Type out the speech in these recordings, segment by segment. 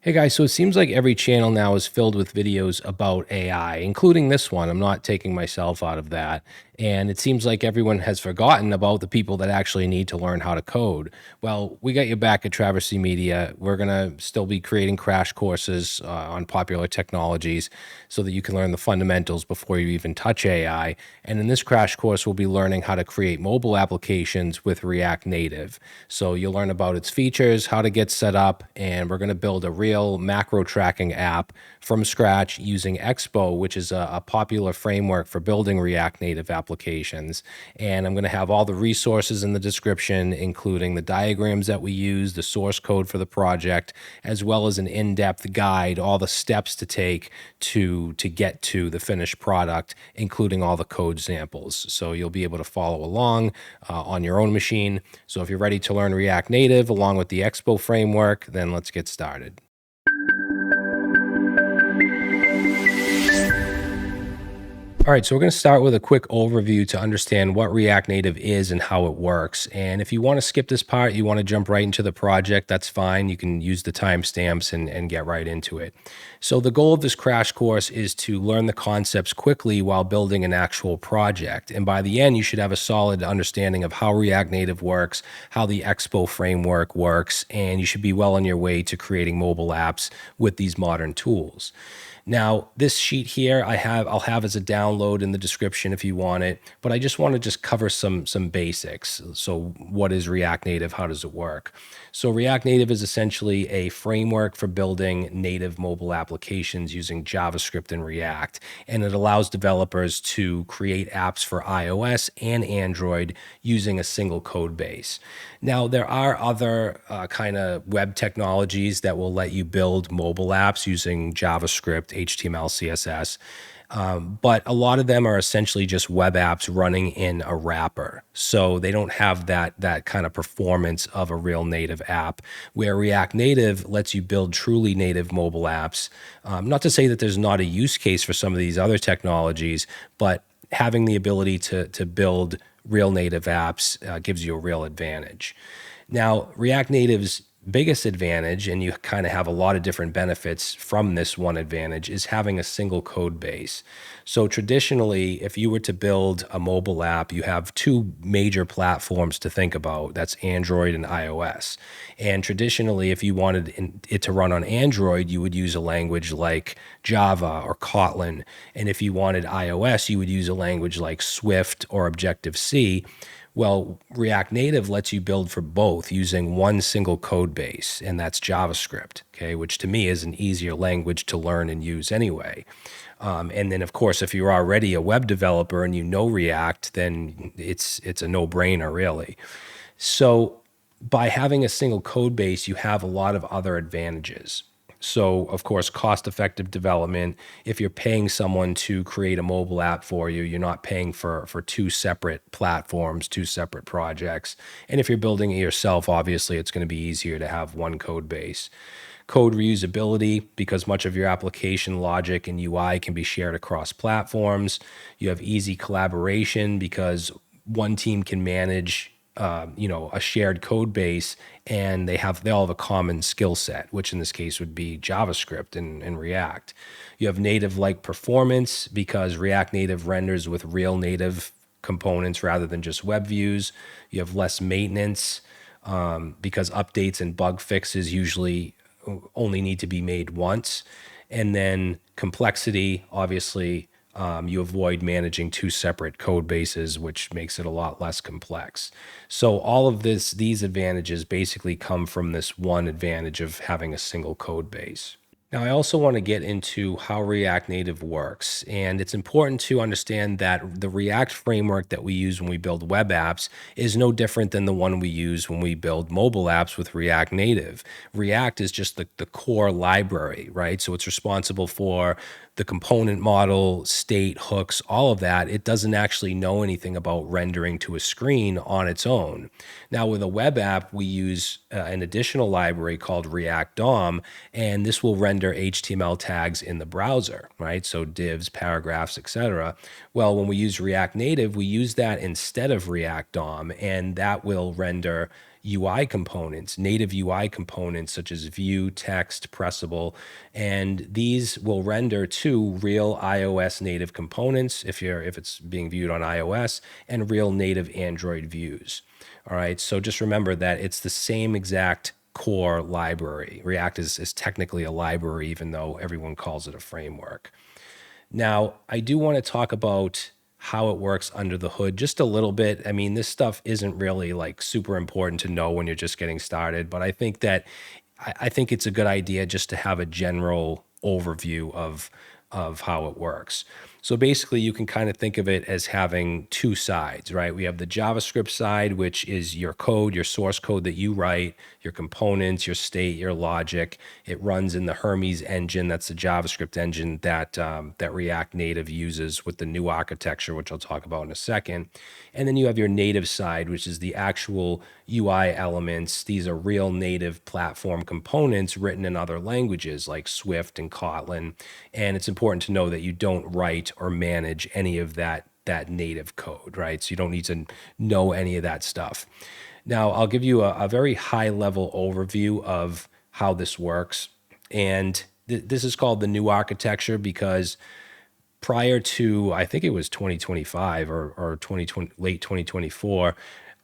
Hey guys, so it seems like every channel now is filled with videos about AI, including this one. I'm not taking myself out of that. And it seems like everyone has forgotten about the people that actually need to learn how to code. Well, we got you back at Traversy Media. We're going to still be creating crash courses on popular technologies so that you can learn the fundamentals before you even touch AI. And in this crash course, we'll be learning how to create mobile applications with React Native. So you'll learn about its features, how to get set up, and we're going to build a real macro tracking app from scratch using Expo, which is a popular framework for building React Native applications. And I'm going to have all the resources in the description, including the diagrams that we use, the source code for the project, as well as an in-depth guide, all the steps to take to get to the finished product, including all the code samples. So you'll be able to follow along on your own machine. So if you're ready to learn React Native along with the Expo framework, then let's get started. All right, so we're going to start with a quick overview to understand what React Native is and how it works. And if you want to skip this part, you want to jump right into the project, that's fine. You can use the timestamps and get right into it. So the goal of this crash course is to learn the concepts quickly while building an actual project. And by the end, you should have a solid understanding of how React Native works, how the Expo framework works, and you should be well on your way to creating mobile apps with these modern tools. Now, this sheet here I'll have as a download in the description if you want it, but I just want to cover some basics. So what is React Native? How does it work? So React Native is essentially a framework for building native mobile applications using JavaScript and React, and it allows developers to create apps for iOS and Android using a single code base. Now, there are other kind of web technologies that will let you build mobile apps using JavaScript, HTML, CSS. But a lot of them are essentially just web apps running in a wrapper. So they don't have that kind of performance of a real native app, where React Native lets you build truly native mobile apps. Not to say that there's not a use case for some of these other technologies, but having the ability to build real native apps gives you a real advantage. Now, React Native's biggest advantage, and you kind of have a lot of different benefits from this one advantage, is having a single code base. So traditionally, if you were to build a mobile app, you have two major platforms to think about. That's Android and iOS. And traditionally, if you wanted it to run on Android, you would use a language like Java or Kotlin. And if you wanted iOS, you would use a language like Swift or Objective-C. Well, React Native lets you build for both using one single code base, and that's JavaScript, okay, which to me is an easier language to learn and use anyway. And then, of course, if you're already a web developer and you know React, then it's a no-brainer, really. So by having a single code base, you have a lot of other advantages. So, of course, cost-effective development. If you're paying someone to create a mobile app for you, you're not paying for two separate platforms, two separate projects. And if you're building it yourself, obviously, it's going to be easier to have one code base. Code reusability, because much of your application logic and UI can be shared across platforms. You have easy collaboration because one team can manage a shared code base, and they all have a common skill set, which in this case would be JavaScript and React. You have native-like performance because React Native renders with real native components rather than just web views. You have less maintenance because updates and bug fixes usually only need to be made once. And then complexity, obviously, you avoid managing two separate code bases, which makes it a lot less complex. So all of these advantages basically come from this one advantage of having a single code base. Now, I also want to get into how React Native works, and it's important to understand that the React framework that we use when we build web apps is no different than the one we use when we build mobile apps with React Native. React is just the core library, right? So it's responsible for the component model, state, hooks, all of that. It doesn't actually know anything about rendering to a screen on its own. Now, with a web app, we use an additional library called React DOM, and this will render HTML tags in the browser, right? So divs, paragraphs, etc. Well, when we use React Native, we use that instead of React DOM, and that will render UI components, native UI components such as view, text, pressable, and these will render to real iOS native components if it's being viewed on iOS, and real native Android views. All right, so just remember that it's the same exact core library. React is technically a library, even though everyone calls it a framework. Now, I do want to talk about how it works under the hood just a little bit. I mean, this stuff isn't really like super important to know when you're just getting started, but I think that I think it's a good idea just to have a general overview of how it works. So basically, you can kind of think of it as having two sides, right? We have the JavaScript side, which is your code, your source code that you write, your components, your state, your logic. It runs in the Hermes engine. That's the JavaScript engine that React Native uses with the new architecture, which I'll talk about in a second. And then you have your native side, which is the actual UI elements. These are real native platform components written in other languages like Swift and Kotlin. And it's important to know that you don't write or manage any of that native code, right? So you don't need to know any of that stuff. Now, I'll give you a very high level overview of how this works. And this is called the new architecture because prior to, I think it was 2025 or 2020, late 2024,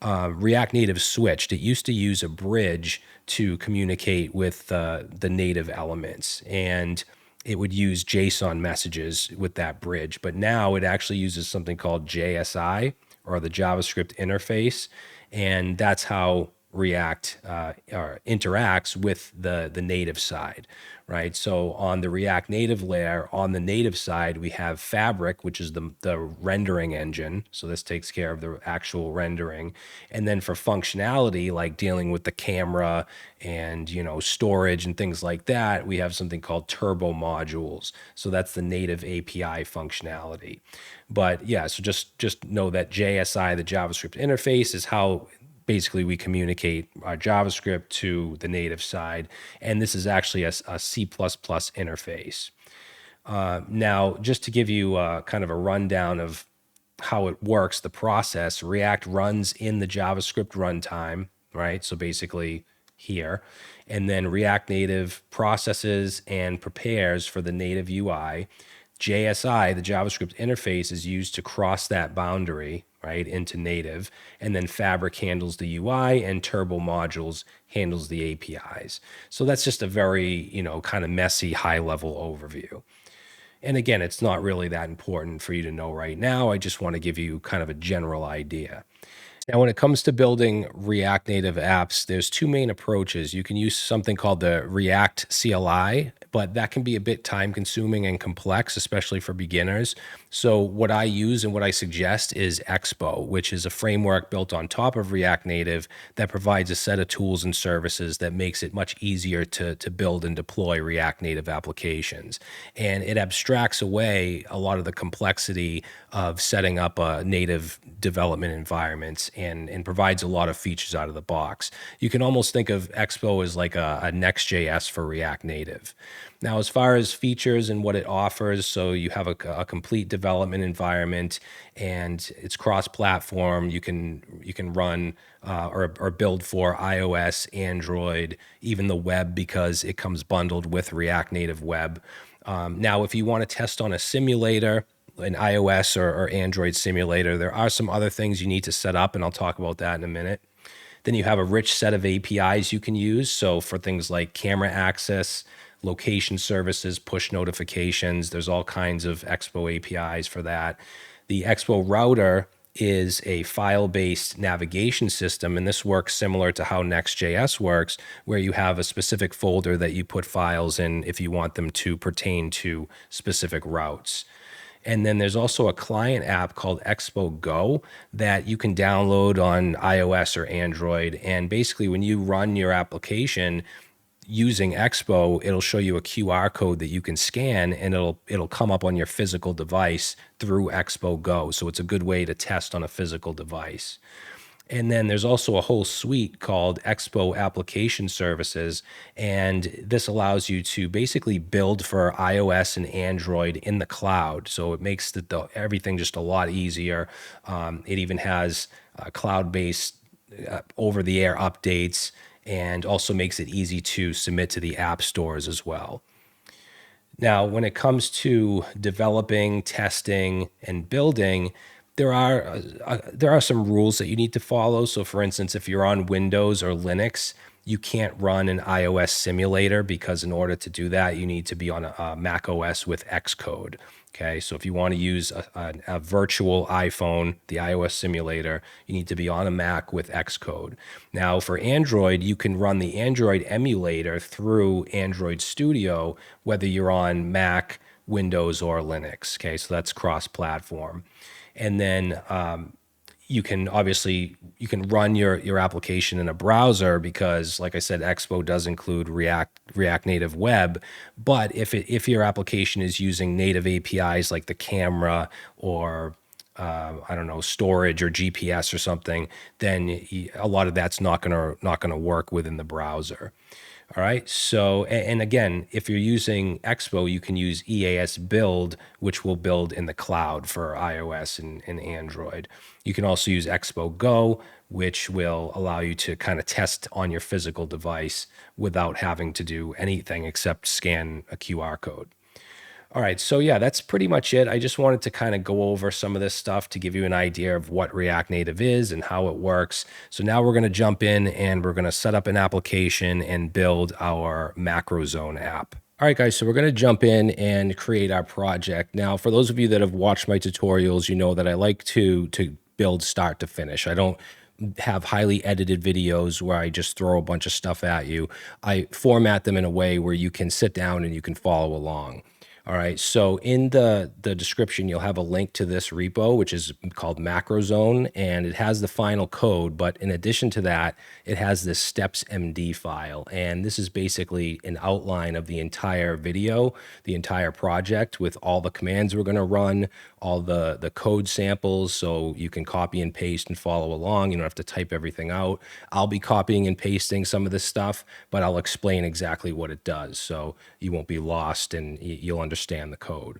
React Native switched. It used to use a bridge to communicate with the native elements, and it would use JSON messages with that bridge. But now it actually uses something called JSI, or the JavaScript interface, and that's how React interacts with the native side, right? So on the React Native layer, on the native side, we have Fabric, which is the rendering engine. So this takes care of the actual rendering. And then for functionality, like dealing with the camera and, storage and things like that, we have something called turbo modules. So that's the native API functionality. But yeah, so just know that JSI, the JavaScript interface, is how basically we communicate our JavaScript to the native side. And this is actually a C++ interface. Now, just to give you kind of a rundown of how it works, the process, React runs in the JavaScript runtime, right? So basically here. And then React Native processes and prepares for the native UI. JSI, the JavaScript interface, is used to cross that boundary, right, into native. And then Fabric handles the UI, and Turbo Modules handles the APIs. So that's just a very, kind of messy, high-level overview. And again, it's not really that important for you to know right now. I just want to give you kind of a general idea. Now, when it comes to building React Native apps, there's two main approaches. You can use something called the React CLI, but that can be a bit time consuming and complex, especially for beginners. So what I use and what I suggest is Expo, which is a framework built on top of React Native that provides a set of tools and services that makes it much easier to build and deploy React Native applications. And it abstracts away a lot of the complexity of setting up a native development environment and provides a lot of features out of the box. You can almost think of Expo as like a Next.js for React Native. Now, as far as features and what it offers, so you have a complete development environment, and it's cross-platform. You can run or build for iOS, Android, even the web, because it comes bundled with React Native Web. Now, if you want to test on a simulator, an iOS or Android simulator, there are some other things you need to set up, and I'll talk about that in a minute. Then you have a rich set of APIs you can use. So for things like camera access, location services, push notifications, there's all kinds of Expo APIs for that. The Expo router is a file-based navigation system, and this works similar to how Next.js works, where you have a specific folder that you put files in if you want them to pertain to specific routes. And then there's also a client app called Expo Go that you can download on iOS or Android. And basically, when you run your application using Expo, it'll show you a QR code that you can scan, and it'll come up on your physical device through Expo Go. So it's a good way to test on a physical device. And then there's also a whole suite called Expo Application Services, and this allows you to basically build for iOS and Android in the cloud. So it makes everything just a lot easier. It even has cloud-based over-the-air updates, and also makes it easy to submit to the app stores as well. Now, when it comes to developing, testing, and building, there are some rules that you need to follow. So, for instance, if you're on Windows or Linux, you can't run an iOS simulator because in order to do that, you need to be on a Mac OS with Xcode. Okay, so if you want to use a virtual iPhone, the iOS simulator, you need to be on a Mac with Xcode. Now, for Android, you can run the Android emulator through Android Studio, whether you're on Mac, Windows, or Linux. Okay, so that's cross-platform. And then you can run your application in a browser because, like I said, Expo does include React Native Web. But if your application is using native APIs like the camera or I don't know, storage or GPS or something, then a lot of that's not gonna work within the browser. All right. So, and again, if you're using Expo, you can use EAS Build, which will build in the cloud for iOS and Android. You can also use Expo Go, which will allow you to kind of test on your physical device without having to do anything except scan a QR code. All right, so yeah, that's pretty much it. I just wanted to kind of go over some of this stuff to give you an idea of what React Native is and how it works. So now we're going to jump in and we're going to set up an application and build our macro zone app. All right, guys, so we're going to jump in and create our project. Now, for those of you that have watched my tutorials, you know that I like to build start to finish. I don't have highly edited videos where I just throw a bunch of stuff at you. I format them in a way where you can sit down and you can follow along. All right, so in the description, you'll have a link to this repo, which is called MacroZone, and it has the final code. But in addition to that, it has this steps.md file. And this is basically an outline of the entire video, the entire project with all the commands we're going to run, all the code samples, so you can copy and paste and follow along. You don't have to type everything out. I'll be copying and pasting some of this stuff, but I'll explain exactly what it does, so you won't be lost and you'll understand the code.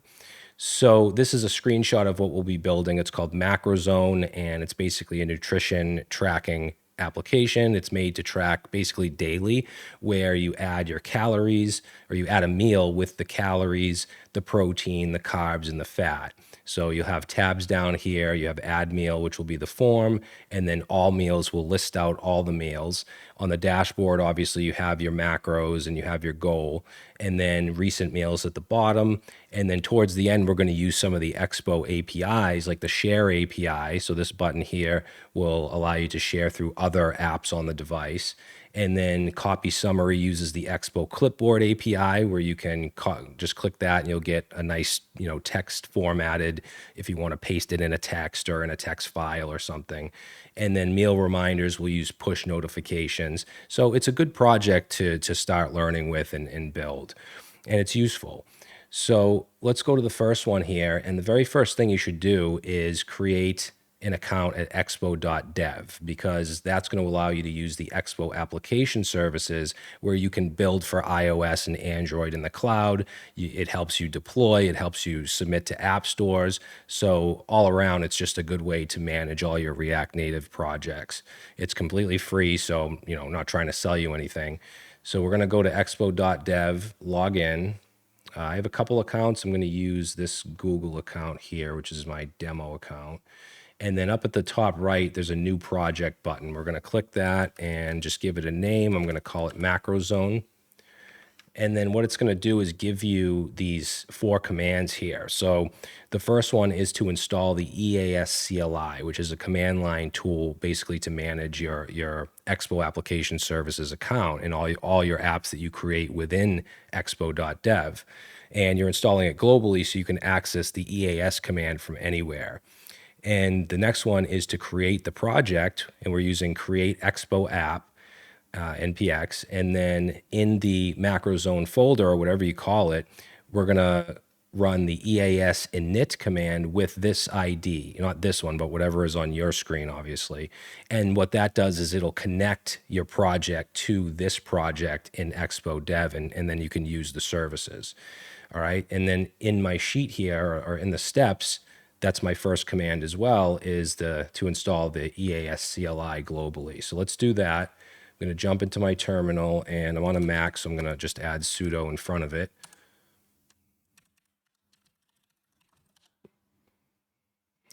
So this is a screenshot of what we'll be building. It's called MacroZone, and it's basically a nutrition tracking application. It's made to track basically daily, where you add your calories or you add a meal with the calories, the protein, the carbs, and the fat. So you'll have tabs down here. You have add meal, which will be the form, and then all meals will list out all the meals. On the dashboard, obviously, you have your macros and you have your goal, and then recent meals at the bottom. And then towards the end, we're going to use some of the Expo APIs, like the share API. So this button here will allow you to share through other apps on the device. And then copy summary uses the Expo clipboard API, where you can just click that and you'll get a nice, text formatted if you want to paste it in a text or in a text file or something. And then meal reminders will use push notifications. So it's a good project to start learning with and build, and it's useful. So let's go to the first one here. And the very first thing you should do is create an account at expo.dev, because that's going to allow you to use the Expo application services where you can build for iOS and Android in the cloud. It helps you deploy, it helps you submit to app stores. So all around, it's just a good way to manage all your React Native projects. It's completely free, so I'm not trying to sell you anything. So we're going to go to expo.dev, log in. I have a couple accounts. I'm going to use this Google account here, which is my demo account. And then up at the top right, there's a new project button. We're going to click that and just give it a name. I'm going to call it MacroZone. And then what it's going to do is give you these 4 commands here. So the first one is to install the EAS CLI, which is a command line tool basically to manage your Expo application services account and all your apps that you create within expo.dev. And you're installing it globally so you can access the EAS command from anywhere. And the next one is to create the project, and we're using create Expo app, NPX. And then in the MacroZone folder, or whatever you call it, we're going to run the EAS init command with this ID, not this one, but whatever is on your screen, obviously. And what that does is it'll connect your project to this project in Expo Dev, and then you can use the services. All right. And then in my sheet here, or in the steps, that's my first command as well, is to install the EAS CLI globally. So let's do that. I'm going to jump into my terminal, and I'm on a Mac, so I'm going to just add sudo in front of it.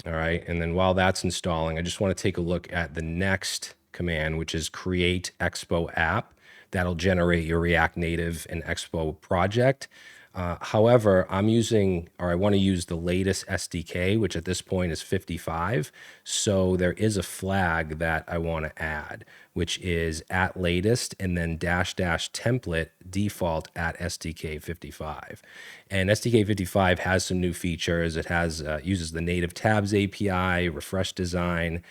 All right, and then while that's installing, I just want to take a look at the next command, which is create Expo app. That'll generate your React Native and Expo project. However, I'm using, or I want to use the latest SDK, which at this point is 55. So there is a flag that I want to add, which is at latest and then dash dash template default at SDK 55. And SDK 55 has some new features. It has uses the native tabs API, refresh design,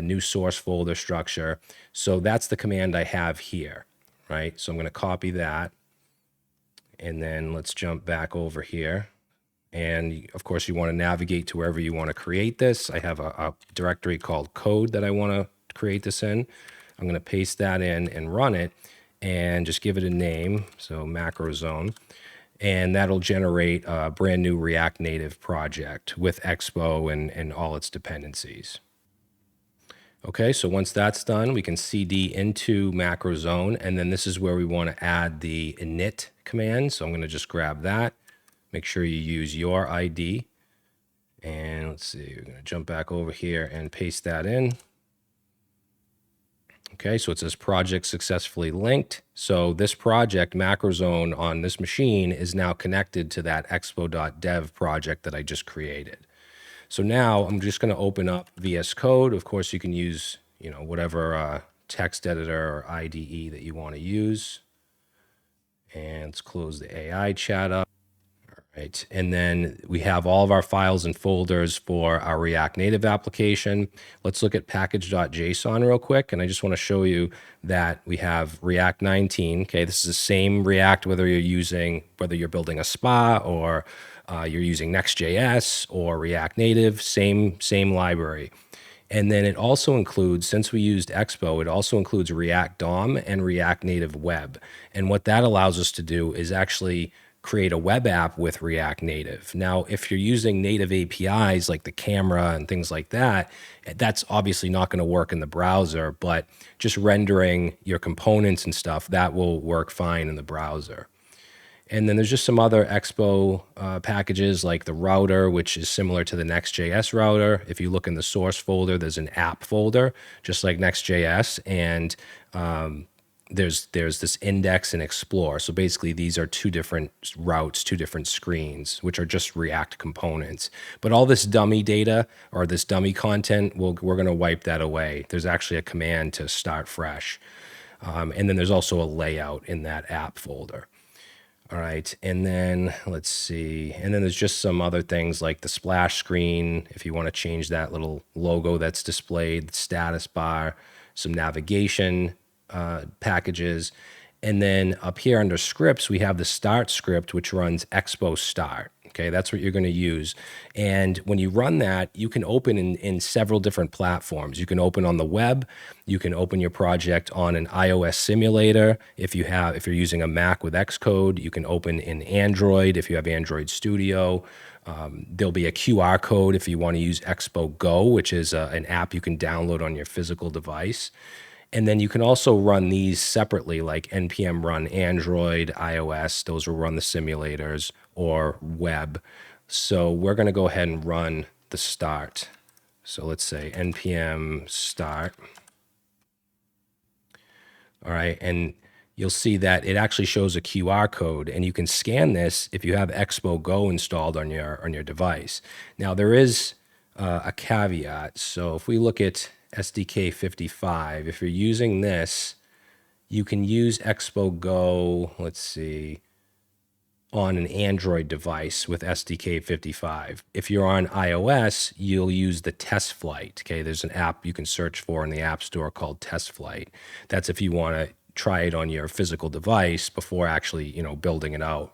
new source folder structure. So that's the command I have here, right? So I'm going to copy that. And then let's jump back over here. And of course, you want to navigate to wherever you want to create this. I have a directory called code that I want to create this in. I'm going to paste that in and run it and just give it a name. So macro zone. And that'll generate a brand new React Native project with Expo and all its dependencies. Okay, so once that's done, we can cd into macro zone, and then this is where we want to add the init command. So I'm going to just grab that. Make sure you use your ID. And let's see, we're going to jump back over here and paste that in. Okay, so it says project successfully linked. So this project, macro zone on this machine, is now connected to that expo.dev project that I just created. So now I'm just going to open up VS Code. Of course, you can use, whatever text editor or IDE that you want to use. And let's close the AI chat up. All right. And then we have all of our files and folders for our React Native application. Let's look at package.json real quick. And I just want to show you that we have React 19. Okay, this is the same React, whether you're building a spa or you're using Next.js or React Native, same library. And then it also includes, since we used Expo, it also includes React DOM and React Native Web. And what that allows us to do is actually create a web app with React Native. Now, if you're using native APIs like the camera and things like that, that's obviously not going to work in the browser, but just rendering your components and stuff, that will work fine in the browser. And then there's just some other Expo packages like the router, which is similar to the Next.js router. If you look in the source folder, there's an app folder, just like Next.js. And there's this index and explore. So basically, these are two different routes, two different screens, which are just React components. But all this dummy data or this dummy content, we're going to wipe that away. There's actually a command to start fresh. And then there's also a layout in that app folder. All right, and then let's see. And then there's just some other things like the splash screen, if you want to change that little logo that's displayed, the status bar, some navigation packages. And then up here under scripts, we have the start script, which runs Expo start. Okay, that's what you're going to use. And when you run that, you can open in several different platforms. You can open on the web. You can open your project on an iOS simulator. If you're using a Mac with Xcode, you can open in Android if you have Android Studio. There'll be a QR code if you want to use Expo Go, which is an app you can download on your physical device. And then you can also run these separately, like npm run Android, iOS. Those will run the simulators, or web. So we're going to go ahead and run the start. So let's say npm start. All right, and you'll see that it actually shows a QR code, and you can scan this if you have Expo Go installed on your device. Now there is a caveat. So if we look at SDK 55, if you're using this, you can use Expo Go, let's see, on an Android device with SDK 55. If you're on iOS, you'll use the test flight. Okay, there's an app you can search for in the App Store called Test Flight. That's if you want to try it on your physical device before actually, building it out.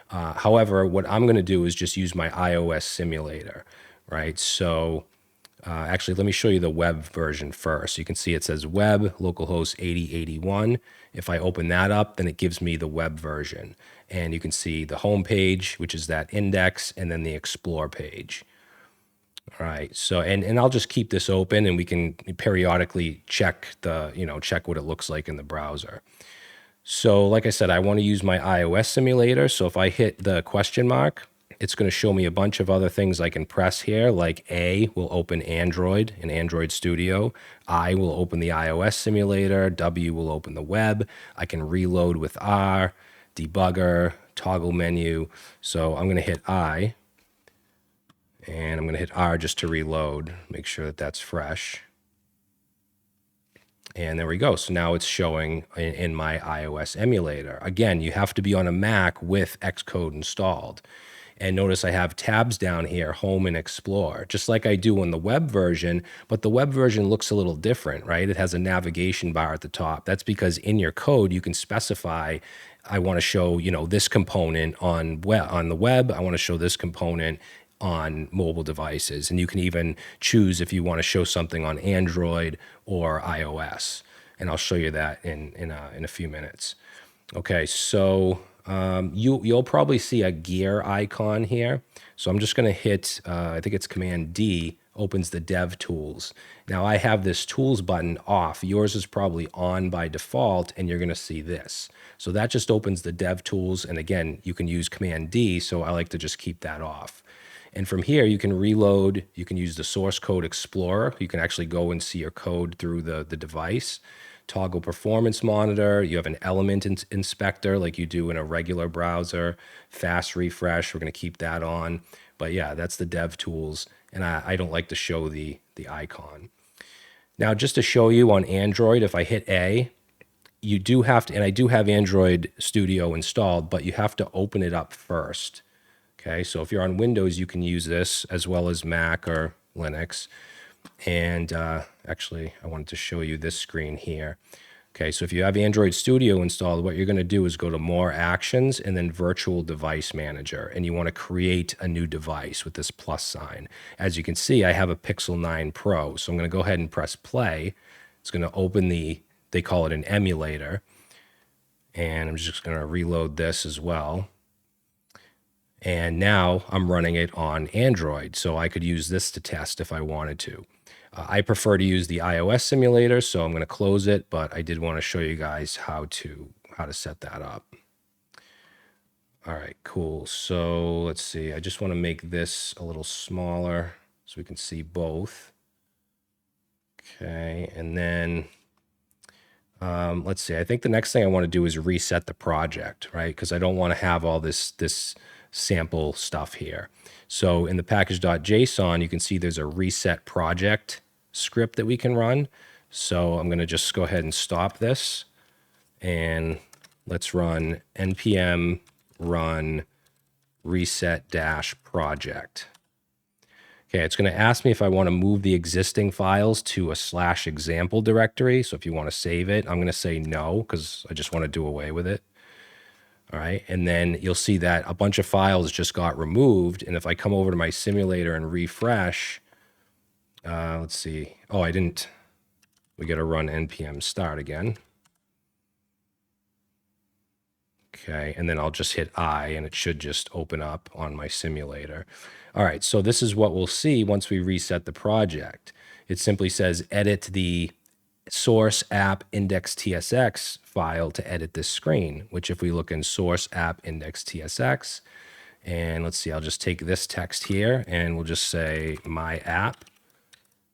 However, what I'm going to do is just use my iOS simulator, right? So actually, let me show you the web version first. You can see it says web, localhost 8081. If I open that up, then it gives me the web version. And you can see the home page, which is that index, and then the explore page. All right. So, and I'll just keep this open and we can periodically check check what it looks like in the browser. So like I said, I want to use my iOS simulator. So if I hit the question mark, it's going to show me a bunch of other things I can press here, like A will open Android in Android Studio. I will open the iOS simulator. W will open the web. I can reload with R, debugger, toggle menu. So I'm going to hit I, and I'm going to hit R just to reload, make sure that that's fresh. And there we go. So now it's showing in my iOS emulator. Again, you have to be on a Mac with Xcode installed. And notice I have tabs down here, Home and Explore, just like I do on the web version, but the web version looks a little different, right? It has a navigation bar at the top. That's because in your code, you can specify, I want to show, this component on the web. I want to show this component on mobile devices. And you can even choose if you want to show something on Android or iOS. And I'll show you that in a few minutes. Okay, so you'll probably see a gear icon here. So I'm just going to hit, I think it's Command D, opens the Dev Tools. Now I have this Tools button off. Yours is probably on by default, and you're going to see this. So that just opens the Dev Tools. And again, you can use Command D, so I like to just keep that off. And from here, you can reload. You can use the Source Code Explorer. You can actually go and see your code through the device. Toggle Performance Monitor. You have an element inspector like you do in a regular browser. Fast refresh. We're going to keep that on. But yeah, that's the Dev Tools. And I don't like to show the icon. Now, just to show you on Android, if I hit A, you do have to, and I do have Android Studio installed, but you have to open it up first. Okay, so if you're on Windows, you can use this as well as Mac or Linux. And actually, I wanted to show you this screen here. Okay, so if you have Android Studio installed, what you're going to do is go to More Actions and then Virtual Device Manager. And you want to create a new device with this plus sign. As you can see, I have a Pixel 9 Pro. So I'm going to go ahead and press play. It's going to open they call it an emulator. And I'm just going to reload this as well. And now I'm running it on Android, so I could use this to test if I wanted to. I prefer to use the iOS simulator, so I'm going to close it, but I did want to show you guys how to set that up. All right, cool. So let's see. I just want to make this a little smaller so we can see both. Okay, and then let's see. I think the next thing I want to do is reset the project, right? Because I don't want to have all this sample stuff here. So in the package.json, you can see there's a reset project script that we can run. So I'm going to just go ahead and stop this, and let's run npm run reset dash project. Okay, it's going to ask me if I want to move the existing files to a /example directory. So if you want to save it, I'm going to say no, because I just want to do away with it. All right, and then you'll see that a bunch of files just got removed. And if I come over to my simulator and refresh, let's see. Oh, I didn't. We got to run npm start again. Okay, and then I'll just hit I, and it should just open up on my simulator. All right, so this is what we'll see once we reset the project. It simply says edit the source app index.tsx file to edit this screen, which if we look in source app index.tsx, and let's see, I'll just take this text here and we'll just say my app,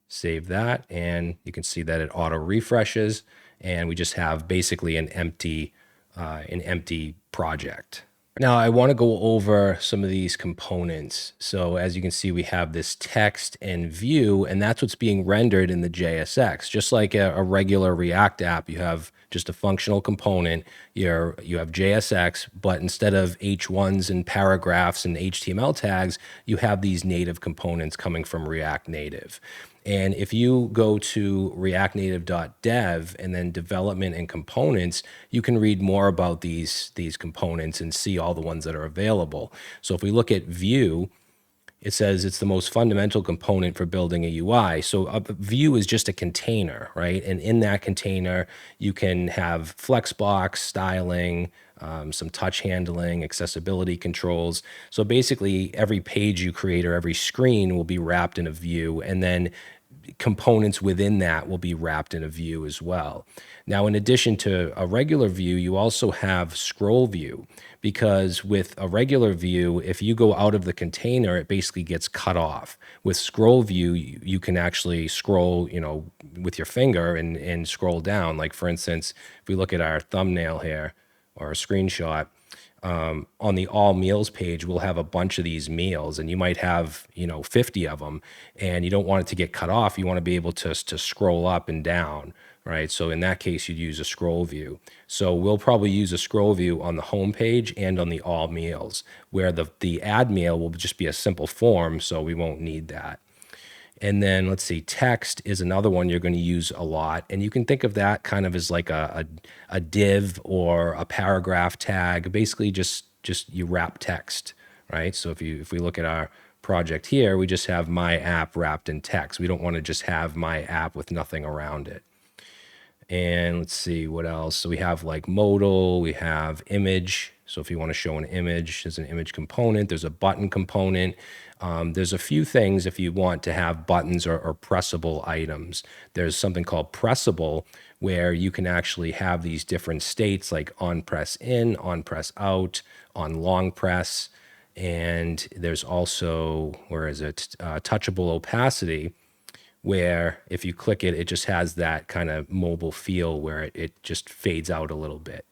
save that, and you can see that it auto refreshes, and we just have basically an empty project. Now I want to go over some of these components. So as you can see, we have this text and view, and that's what's being rendered in the JSX. Just like a regular React app, you have just a functional component. You have JSX, but instead of H1s and paragraphs and HTML tags, you have these native components coming from React Native. And if you go to reactnative.dev and then development and components, you can read more about these components and see all the ones that are available. So if we look at Vue, it says it's the most fundamental component for building a UI. So a Vue is just a container, right? And in that container, you can have flexbox, styling, some touch handling, accessibility controls. So basically, every page you create or every screen will be wrapped in a view, and then components within that will be wrapped in a view as well. Now, in addition to a regular view, you also have scroll view, because with a regular view, if you go out of the container, it basically gets cut off. With scroll view, you can actually scroll, with your finger and scroll down. Like for instance, if we look at our thumbnail here or a screenshot, on the all meals page, we'll have a bunch of these meals, and you might have 50 of them, and you don't want it to get cut off. You want to be able to scroll up and down, right? So in that case, you'd use a scroll view. So we'll probably use a scroll view on the home page and on the all meals, where the add meal will just be a simple form, so we won't need that. And then let's see, text is another one you're going to use a lot. And you can think of that kind of as like a div or a paragraph tag. Basically just you wrap text, right? So if we look at our project here, we just have my app wrapped in text. We don't want to just have my app with nothing around it. And let's see what else. So we have like modal, we have image. So if you want to show an image, there's an image component, there's a button component. There's a few things if you want to have buttons or pressable items. There's something called pressable, where you can actually have these different states like on press in, on press out, on long press. And there's also, where is it? Touchable opacity, where if you click it, it just has that kind of mobile feel where it just fades out a little bit.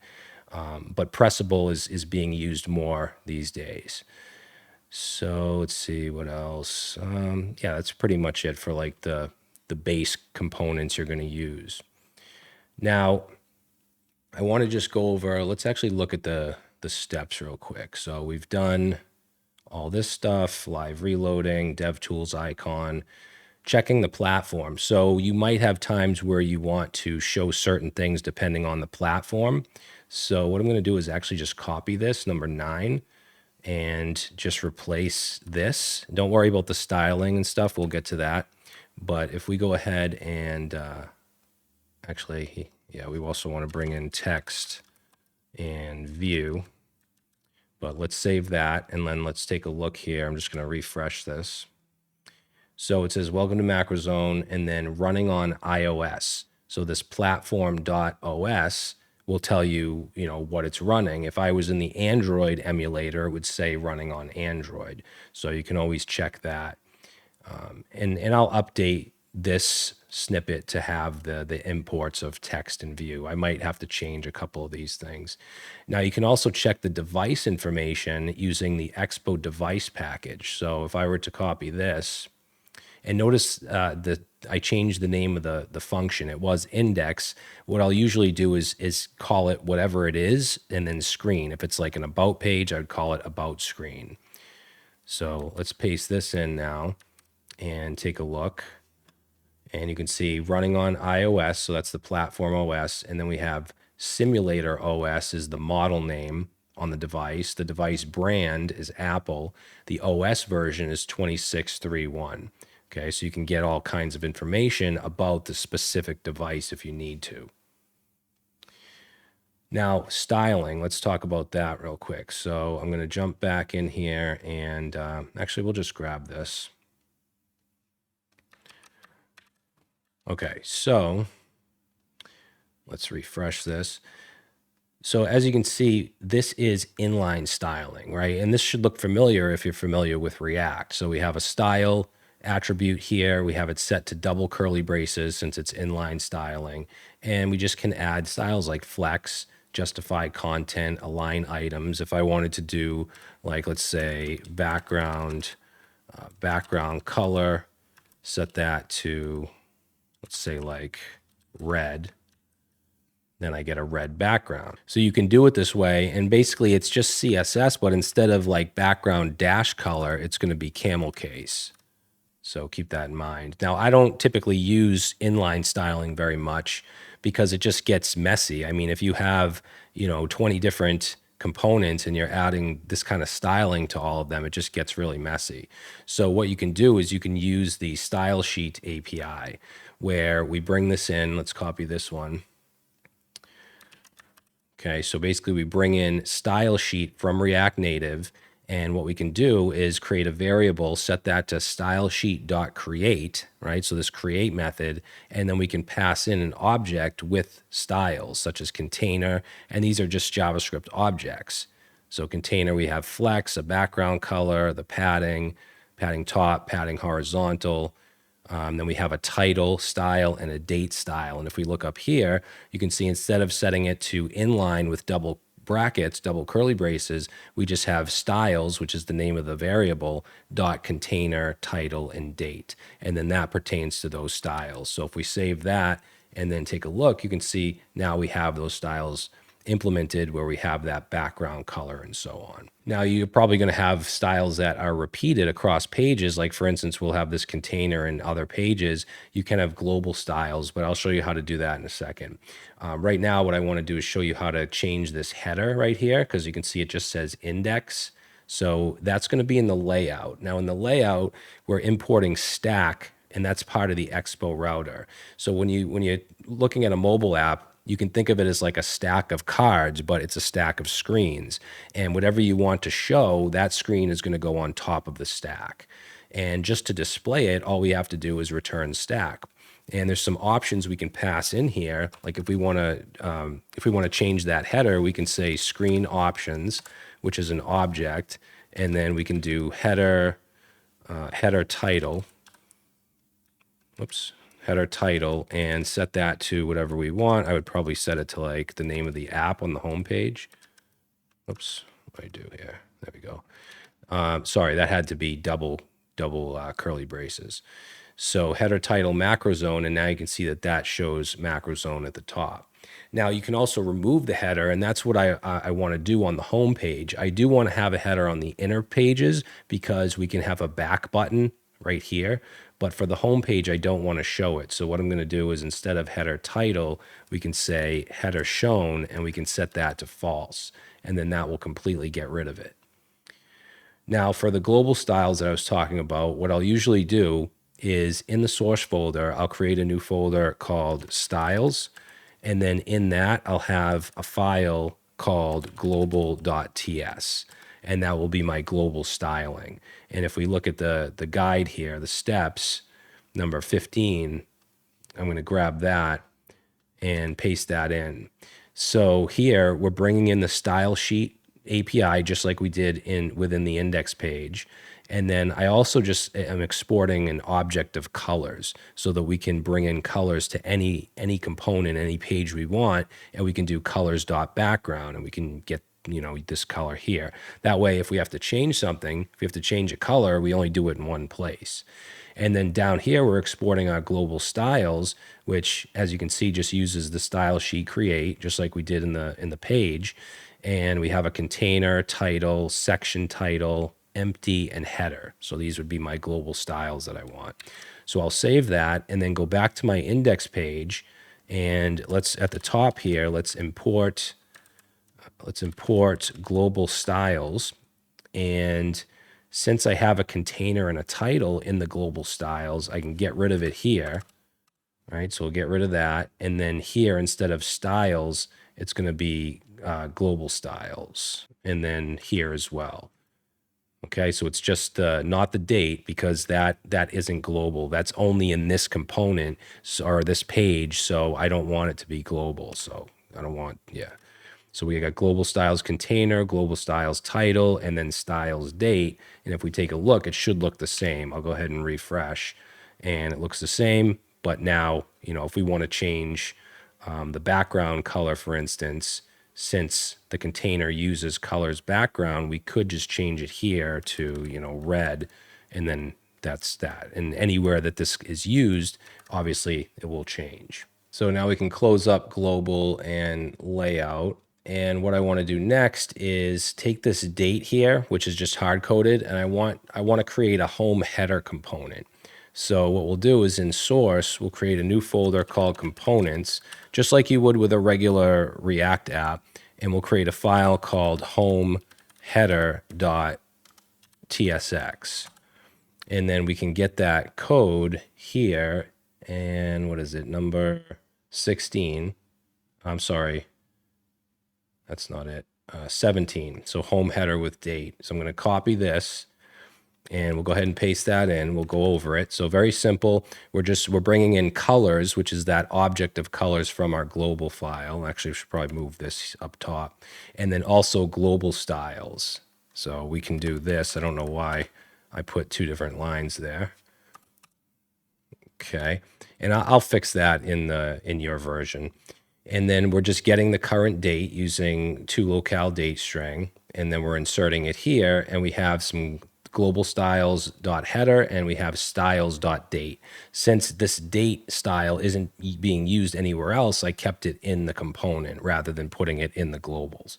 But pressable is being used more these days. So let's see what else. Yeah, that's pretty much it for like the base components you're going to use. Now, I want to just go over, let's actually look at the steps real quick. So we've done all this stuff, live reloading, DevTools icon, checking the platform. So you might have times where you want to show certain things depending on the platform. So what I'm going to do is actually just copy this, number 9, and just replace this. Don't worry about the styling and stuff. We'll get to that. But if we go ahead and actually, yeah, we also want to bring in text and view. But let's save that, and then let's take a look here. I'm just going to refresh this. So it says, welcome to MacroZone, and then running on iOS. So this platform.os will tell you, what it's running. If I was in the Android emulator, it would say running on Android. So you can always check that. And I'll update this snippet to have the imports of text and view. I might have to change a couple of these things. Now you can also check the device information using the Expo device package. So if I were to copy this, and notice I changed the name of the function. It was index. What I'll usually do is call it whatever it is, and then screen. If it's like an about page, I'd call it about screen. So let's paste this in now and take a look. And you can see running on iOS, so that's the platform OS. And then we have simulator OS is the model name on the device. The device brand is Apple. The OS version is 26.3.1. Okay, so you can get all kinds of information about the specific device if you need to. Now, styling, let's talk about that real quick. So I'm going to jump back in here, and actually, we'll just grab this. Okay, so let's refresh this. So as you can see, this is inline styling, right? And this should look familiar if you're familiar with React. So we have a style attribute here. We have it set to double curly braces since it's inline styling. And we just can add styles like flex, justify content, align items. If I wanted to do, like, let's say background color, set that to, let's say like red, then I get a red background. So you can do it this way, and basically it's just CSS, but instead of like background dash color, it's going to be camel case. So keep that in mind. Now, I don't typically use inline styling very much because it just gets messy. I mean, if you have, 20 different components and you're adding this kind of styling to all of them, it just gets really messy. So what you can do is you can use the style sheet API where we bring this in. Let's copy this one. Okay, so basically we bring in style sheet from React Native, and what we can do is create a variable, set that to stylesheet.create, right? So this create method, and then we can pass in an object with styles such as container, and these are just JavaScript objects. So container, we have flex, a background color, the padding, padding top, padding horizontal. Then we have a title style and a date style. And if we look up here, you can see instead of setting it to inline with double brackets, double curly braces, we just have styles, which is the name of the variable, dot container, title, and date. And then that pertains to those styles. So if we save that and then take a look, you can see now we have those styles implemented where we have that background color and so on. Now you're probably going to have styles that are repeated across pages. Like for instance, we'll have this container in other pages. You can have global styles, but I'll show you how to do that in a second. Right now, what I want to do is show you how to change this header right here, because you can see it just says index. So that's going to be in the layout. Now in the layout, we're importing stack, and that's part of the Expo router. So when you're looking at a mobile app, you can think of it as like a stack of cards, but it's a stack of screens. And whatever you want to show, that screen is going to go on top of the stack. And just to display it, all we have to do is return stack. And there's some options we can pass in here. Like if we want to change that header, we can say screen options, which is an object, and then we can do header title. Oops. Header title, and set that to whatever we want. I would probably set it to like the name of the app on the home page. Oops, what do I do here? There we go. Sorry, that had to be double curly braces. So header title macro zone, and now you can see that shows macro zone at the top. Now you can also remove the header, and that's what I want to do on the home page. I do want to have a header on the inner pages because we can have a back button right here. But for the home page, I don't want to show it. So what I'm going to do is instead of header title, we can say header shown, and we can set that to false. And then that will completely get rid of it. Now for the global styles that I was talking about, what I'll usually do is in the source folder, I'll create a new folder called styles. And then in that, I'll have a file called global.ts. And that will be my global styling. And if we look at the guide here, the steps, number 15, I'm going to grab that and paste that in. So here we're bringing in the style sheet API just like we did within the index page. And then I also just am exporting an object of colors so that we can bring in colors to any component, any page we want, and we can do colors.background, and we can get this color here. That way, if we have to change something, if we have to change a color, we only do it in one place. And then down here, we're exporting our global styles, which, as you can see, just uses the style sheet create, just like we did in the page. And we have a container, title, section title, empty, and header. So these would be my global styles that I want. So I'll save that and then go back to my index page. And at the top here, let's import global styles. And since I have a container and a title in the global styles, I can get rid of it here, right? So we'll get rid of that. And then here, instead of styles, it's going to be global styles. And then here as well. Okay, so it's just not the date, because that isn't global. That's only in this component or this page. So I don't want it to be global. So I don't want, yeah. So we got global styles container, global styles title, and then styles date. And if we take a look, it should look the same. I'll go ahead and refresh, and it looks the same. But now, if we want to change the background color, for instance, since the container uses colors background, we could just change it here to, red, and then that's that. And anywhere that this is used, obviously it will change. So now we can close up global and layout. And what I want to do next is take this date here, which is just hard coded, and I want to create a home header component. So what we'll do is in source, we'll create a new folder called components, just like you would with a regular React app. And we'll create a file called home header.tsx. And then we can get that code here. And what is it? Number 16. I'm sorry. That's not it. 17. So home header with date. So I'm going to copy this and we'll go ahead and paste that in. We'll go over it. So very simple. We're bringing in colors, which is that object of colors from our global file. Actually, we should probably move this up top. And then also global styles. So we can do this. I don't know why I put two different lines there. Okay. And I'll fix that in your version. And then we're just getting the current date using toLocale date string. And then we're inserting it here. And we have some global styles dot header and we have styles dot date. Since this date style isn't being used anywhere else, I kept it in the component rather than putting it in the globals.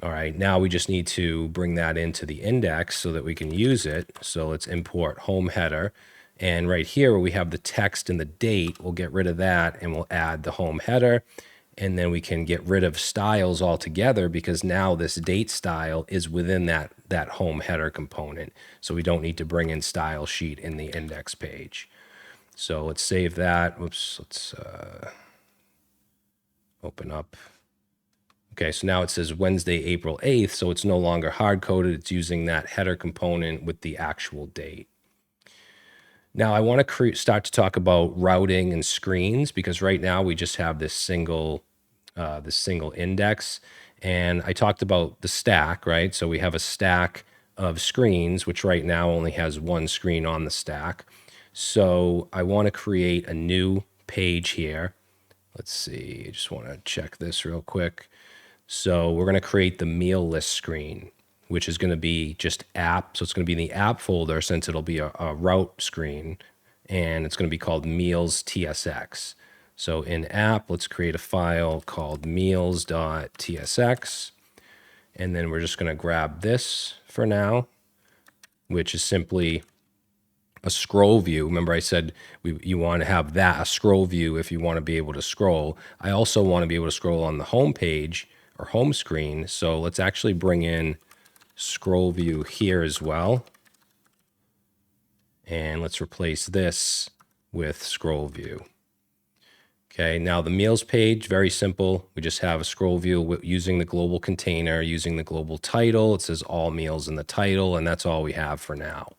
All right, now we just need to bring that into the index so that we can use it. So let's import home header. And right here where we have the text and the date, we'll get rid of that and we'll add the home header. And then we can get rid of styles altogether because now this date style is within that home header component. So we don't need to bring in style sheet in the index page. So let's save that. Whoops, let's open up. Okay, so now it says Wednesday, April 8th, so it's no longer hard-coded. It's using that header component with the actual date. Now I want to start to talk about routing and screens because right now we just have this single index. And I talked about the stack, right? So we have a stack of screens, which right now only has one screen on the stack. So I want to create a new page here. Let's see, I just want to check this real quick. So we're going to create the meal list screen, which is going to be just app. So it's going to be in the app folder since it'll be a route screen, and it's going to be called meals tsx. So in app, let's create a file called meals.tsx. And then we're just going to grab this for now, which is simply a scroll view. Remember I said you want to have that, a scroll view if you want to be able to scroll. I also want to be able to scroll on the home page or home screen. So let's actually bring in scroll view here as well. And let's replace this with scroll view. Okay, now the meals page, very simple. We just have a scroll view using the global container, using the global title. It says all meals in the title, and that's all we have for now.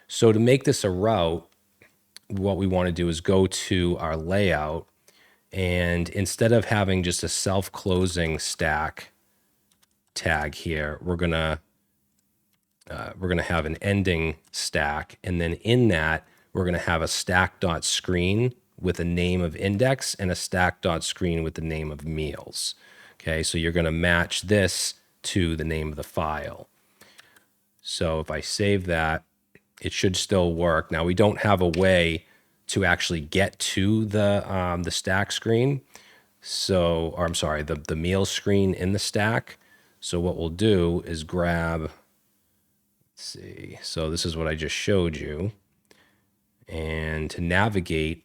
So to make this a route, what we want to do is go to our layout, and instead of having just a self-closing stack tag here, we're gonna have an ending stack, and then in that we're gonna have a stack.screen with a name of index and a stack.screen with the name of meals. Okay, so you're gonna match this to the name of the file. So if I save that, it should still work. Now we don't have a way to actually get to the stack screen. So, or I'm sorry, the meal screen in the stack. So what we'll do is grab, let's see, so this is what I just showed you. And to navigate,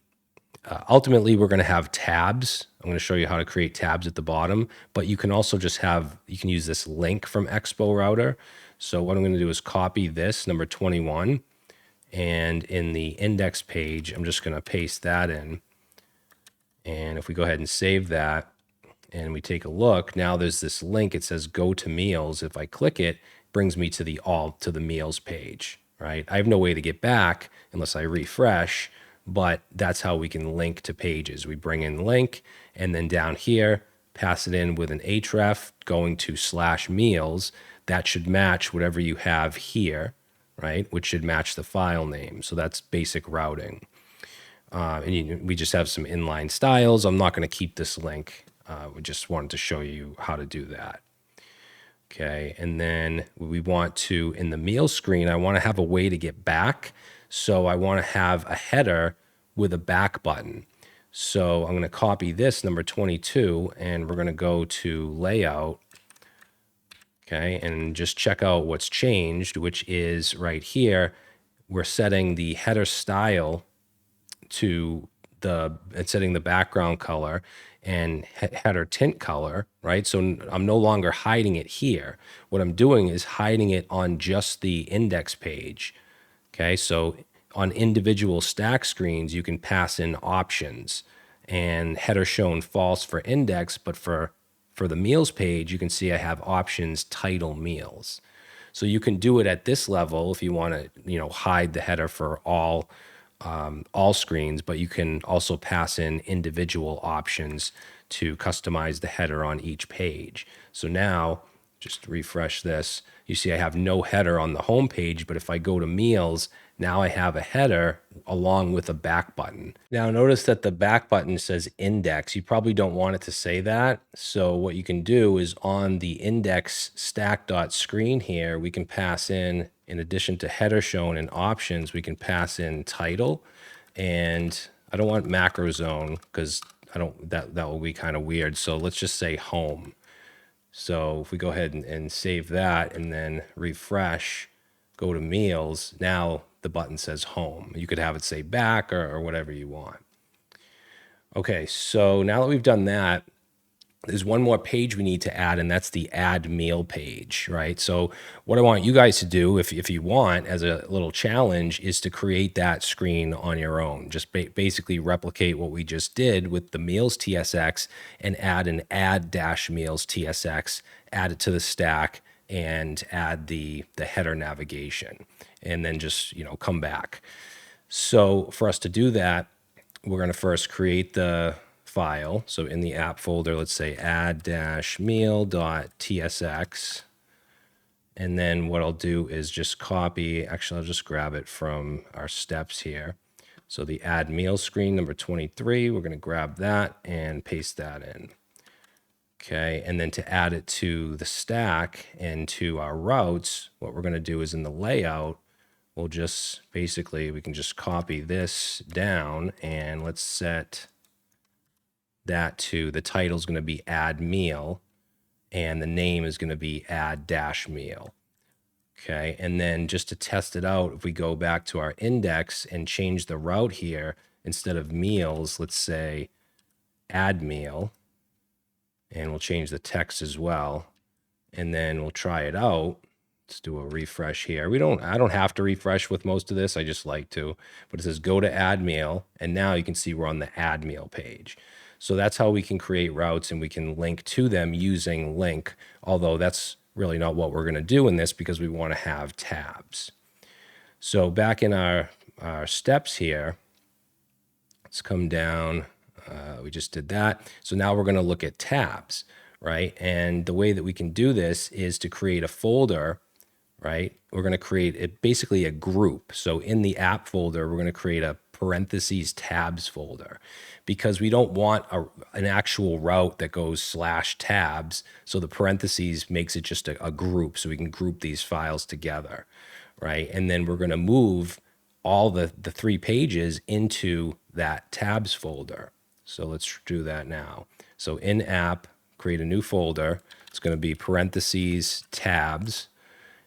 ultimately we're going to have tabs. I'm going to show you how to create tabs at the bottom, but you can also just you can use this link from Expo Router. So what I'm going to do is copy this, number 21, and in the index page, I'm just going to paste that in. And if we go ahead and save that and we take a look, now there's this link. It says go to meals. If I click it, it brings me to the meals page, right? I have no way to get back unless I refresh, but that's how we can link to pages. We bring in link and then down here, pass it in with an href going to /meals. That should match whatever you have here, right? Which should match the file name. So that's basic routing. We just have some inline styles. I'm not going to keep this link. We just wanted to show you how to do that. Okay, and then we want to, in the meal screen, I want to have a way to get back. So I want to have a header with a back button. So I'm going to copy this, number 22, and we're going to go to layout. Okay, and just check out what's changed, which is right here. We're setting the header style to setting the background color and header tint color, right? So I'm no longer hiding it here. What I'm doing is hiding it on just the index page. Okay, so on individual stack screens, you can pass in options and header shown false for index, but for for the meals page, you can see I have options title meals. So you can do it at this level if you want to, hide the header for all screens, but you can also pass in individual options to customize the header on each page. So now, just refresh this, you see I have no header on the home page, but if I go to meals, now I have a header along with a back button. Now notice that the back button says index. You probably don't want it to say that. So what you can do is on the index stack.screen here, we can pass in addition to header shown and options, we can pass in title. And I don't want macro zone because that will be kind of weird. So let's just say home. So if we go ahead and save that and then refresh, go to meals, now the button says home. You could have it say back or whatever you want. Okay, so now that we've done that, there's one more page we need to add, and that's the add meal page, right? So what I want you guys to do, if you want, as a little challenge, is to create that screen on your own. Just basically replicate what we just did with the meals TSX and add an add-meals TSX, add it to the stack, and add the header navigation, and then just come back. So for us to do that, we're going to first create the file. So in the app folder, let's say add-meal.tsx. And then what I'll do is just copy, actually, I'll just grab it from our steps here. So the add meal screen number 23, we're going to grab that and paste that in. Okay, and then to add it to the stack and to our routes, what we're going to do is in the layout, we'll just basically, we can just copy this down and let's set that to the title is going to be add meal and the name is going to be add-meal. Okay, and then just to test it out, if we go back to our index and change the route here, instead of meals, let's say add meal, and we'll change the text as well, and then we'll try it out. Let's do a refresh here. I don't have to refresh with most of this, I just like to, but it says go to add meal, and now you can see we're on the add meal page. So that's how we can create routes and we can link to them using link, although that's really not what we're going to do in this because we want to have tabs. So back in our steps here, let's come down. We just did that. So now we're going to look at tabs, right? And the way that we can do this is to create a folder, right? We're going to create basically a group. So in the app folder, we're going to create a parentheses tabs folder because we don't want an actual route that goes /tabs. So the parentheses makes it just a group so we can group these files together, right? And then we're going to move all the 3 pages into that tabs folder. So let's do that now. So in app, create a new folder. It's going to be parentheses tabs.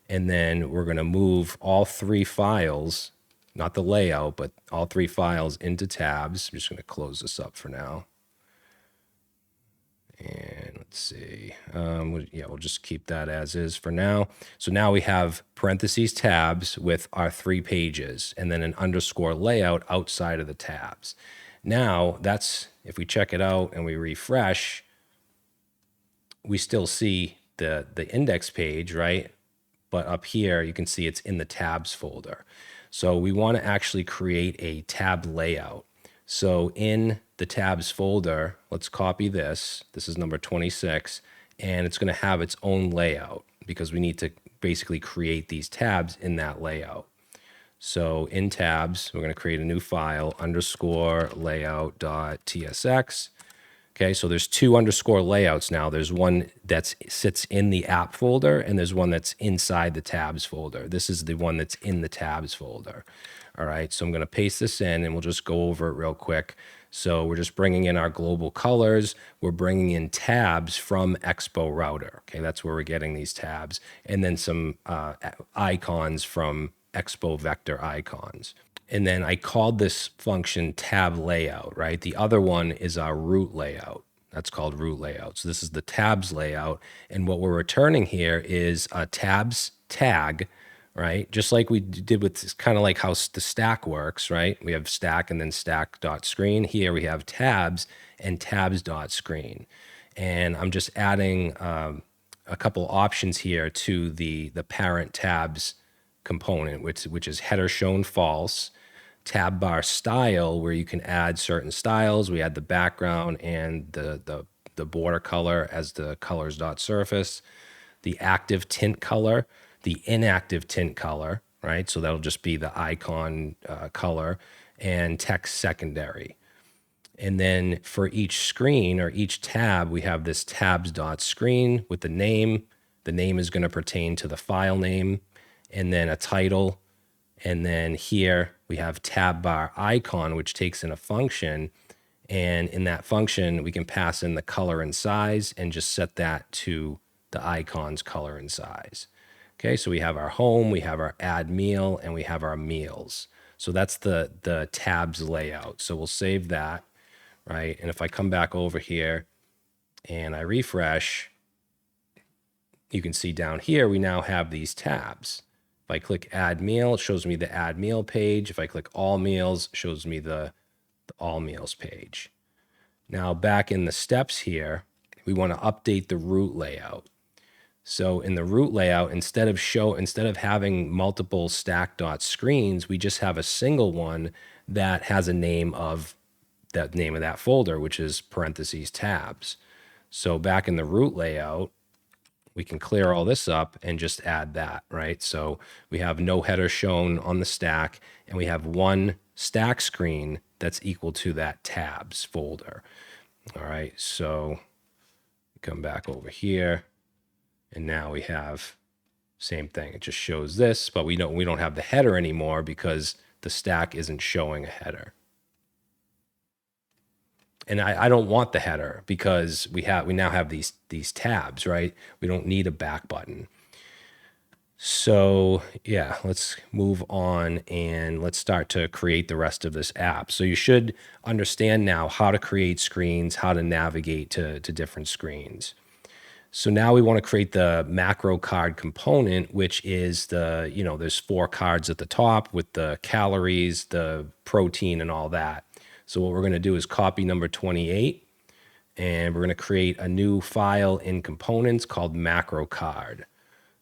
And then we're going to move all 3 files, not the layout, but all 3 files into tabs. I'm just going to close this up for now. And let's see. We'll just keep that as is for now. So now we have parentheses tabs with our 3 pages and then an underscore layout outside of the tabs. Now that's, if we check it out and we refresh, we still see the index page, right? But up here, you can see it's in the tabs folder. So we want to actually create a tab layout. So in the tabs folder, let's copy this. This is number 26, and it's going to have its own layout because we need to basically create these tabs in that layout. So in tabs, we're going to create a new file, underscore layout.tsx. Okay, so there's 2 underscore layouts now. There's one that sits in the app folder, and there's one that's inside the tabs folder. This is the one that's in the tabs folder. All right, so I'm going to paste this in, and we'll just go over it real quick. So we're just bringing in our global colors. We're bringing in tabs from Expo Router. Okay, that's where we're getting these tabs. And then some icons from Expo Vector icons. And then I called this function tab layout, right? The other one is our root layout. That's called root layout. So this is the tabs layout. And what we're returning here is a tabs tag, right? Just like we did with kind of like how the stack works, right? We have stack and then stack.screen. Here we have tabs and tabs.screen. And I'm just adding a couple options here to the parent tabs component, which is header shown false, tab bar style, where you can add certain styles. We add the background and the border color as the colors dot surface, the active tint color, the inactive tint color, right? So that'll just be the icon color, and text secondary. And then for each screen or each tab, we have this tabs dot screen with the name. The name is going to pertain to the file name, and then a title. And then here we have tab bar icon, which takes in a function. And in that function, we can pass in the color and size and just set that to the icon's color and size. Okay, so we have our home, we have our add meal, and we have our meals. So that's the tabs layout. So we'll save that, right? And if I come back over here and I refresh, you can see down here, we now have these tabs. If I click add meal, it shows me the add meal page. If I click all meals, it shows me the all meals page. Now back in the steps here, we want to update the root layout. So in the root layout, instead of having multiple stack dot screens, we just have a single one that has a name of that folder, which is parentheses tabs. So back in the root layout, we can clear all this up and just add that, right? So we have no header shown on the stack, and we have one stack screen that's equal to that tabs folder. All right, so come back over here, and now we have same thing. It just shows this, but we don't have the header anymore because the stack isn't showing a header. And I don't want the header because we now have these tabs, right? We don't need a back button. So yeah, let's move on and let's start to create the rest of this app. So you should understand now how to create screens, how to navigate to different screens. So now we want to create the macro card component, which is there's 4 cards at the top with the calories, the protein, and all that. So what we're going to do is copy number 28, and we're going to create a new file in components called macro card.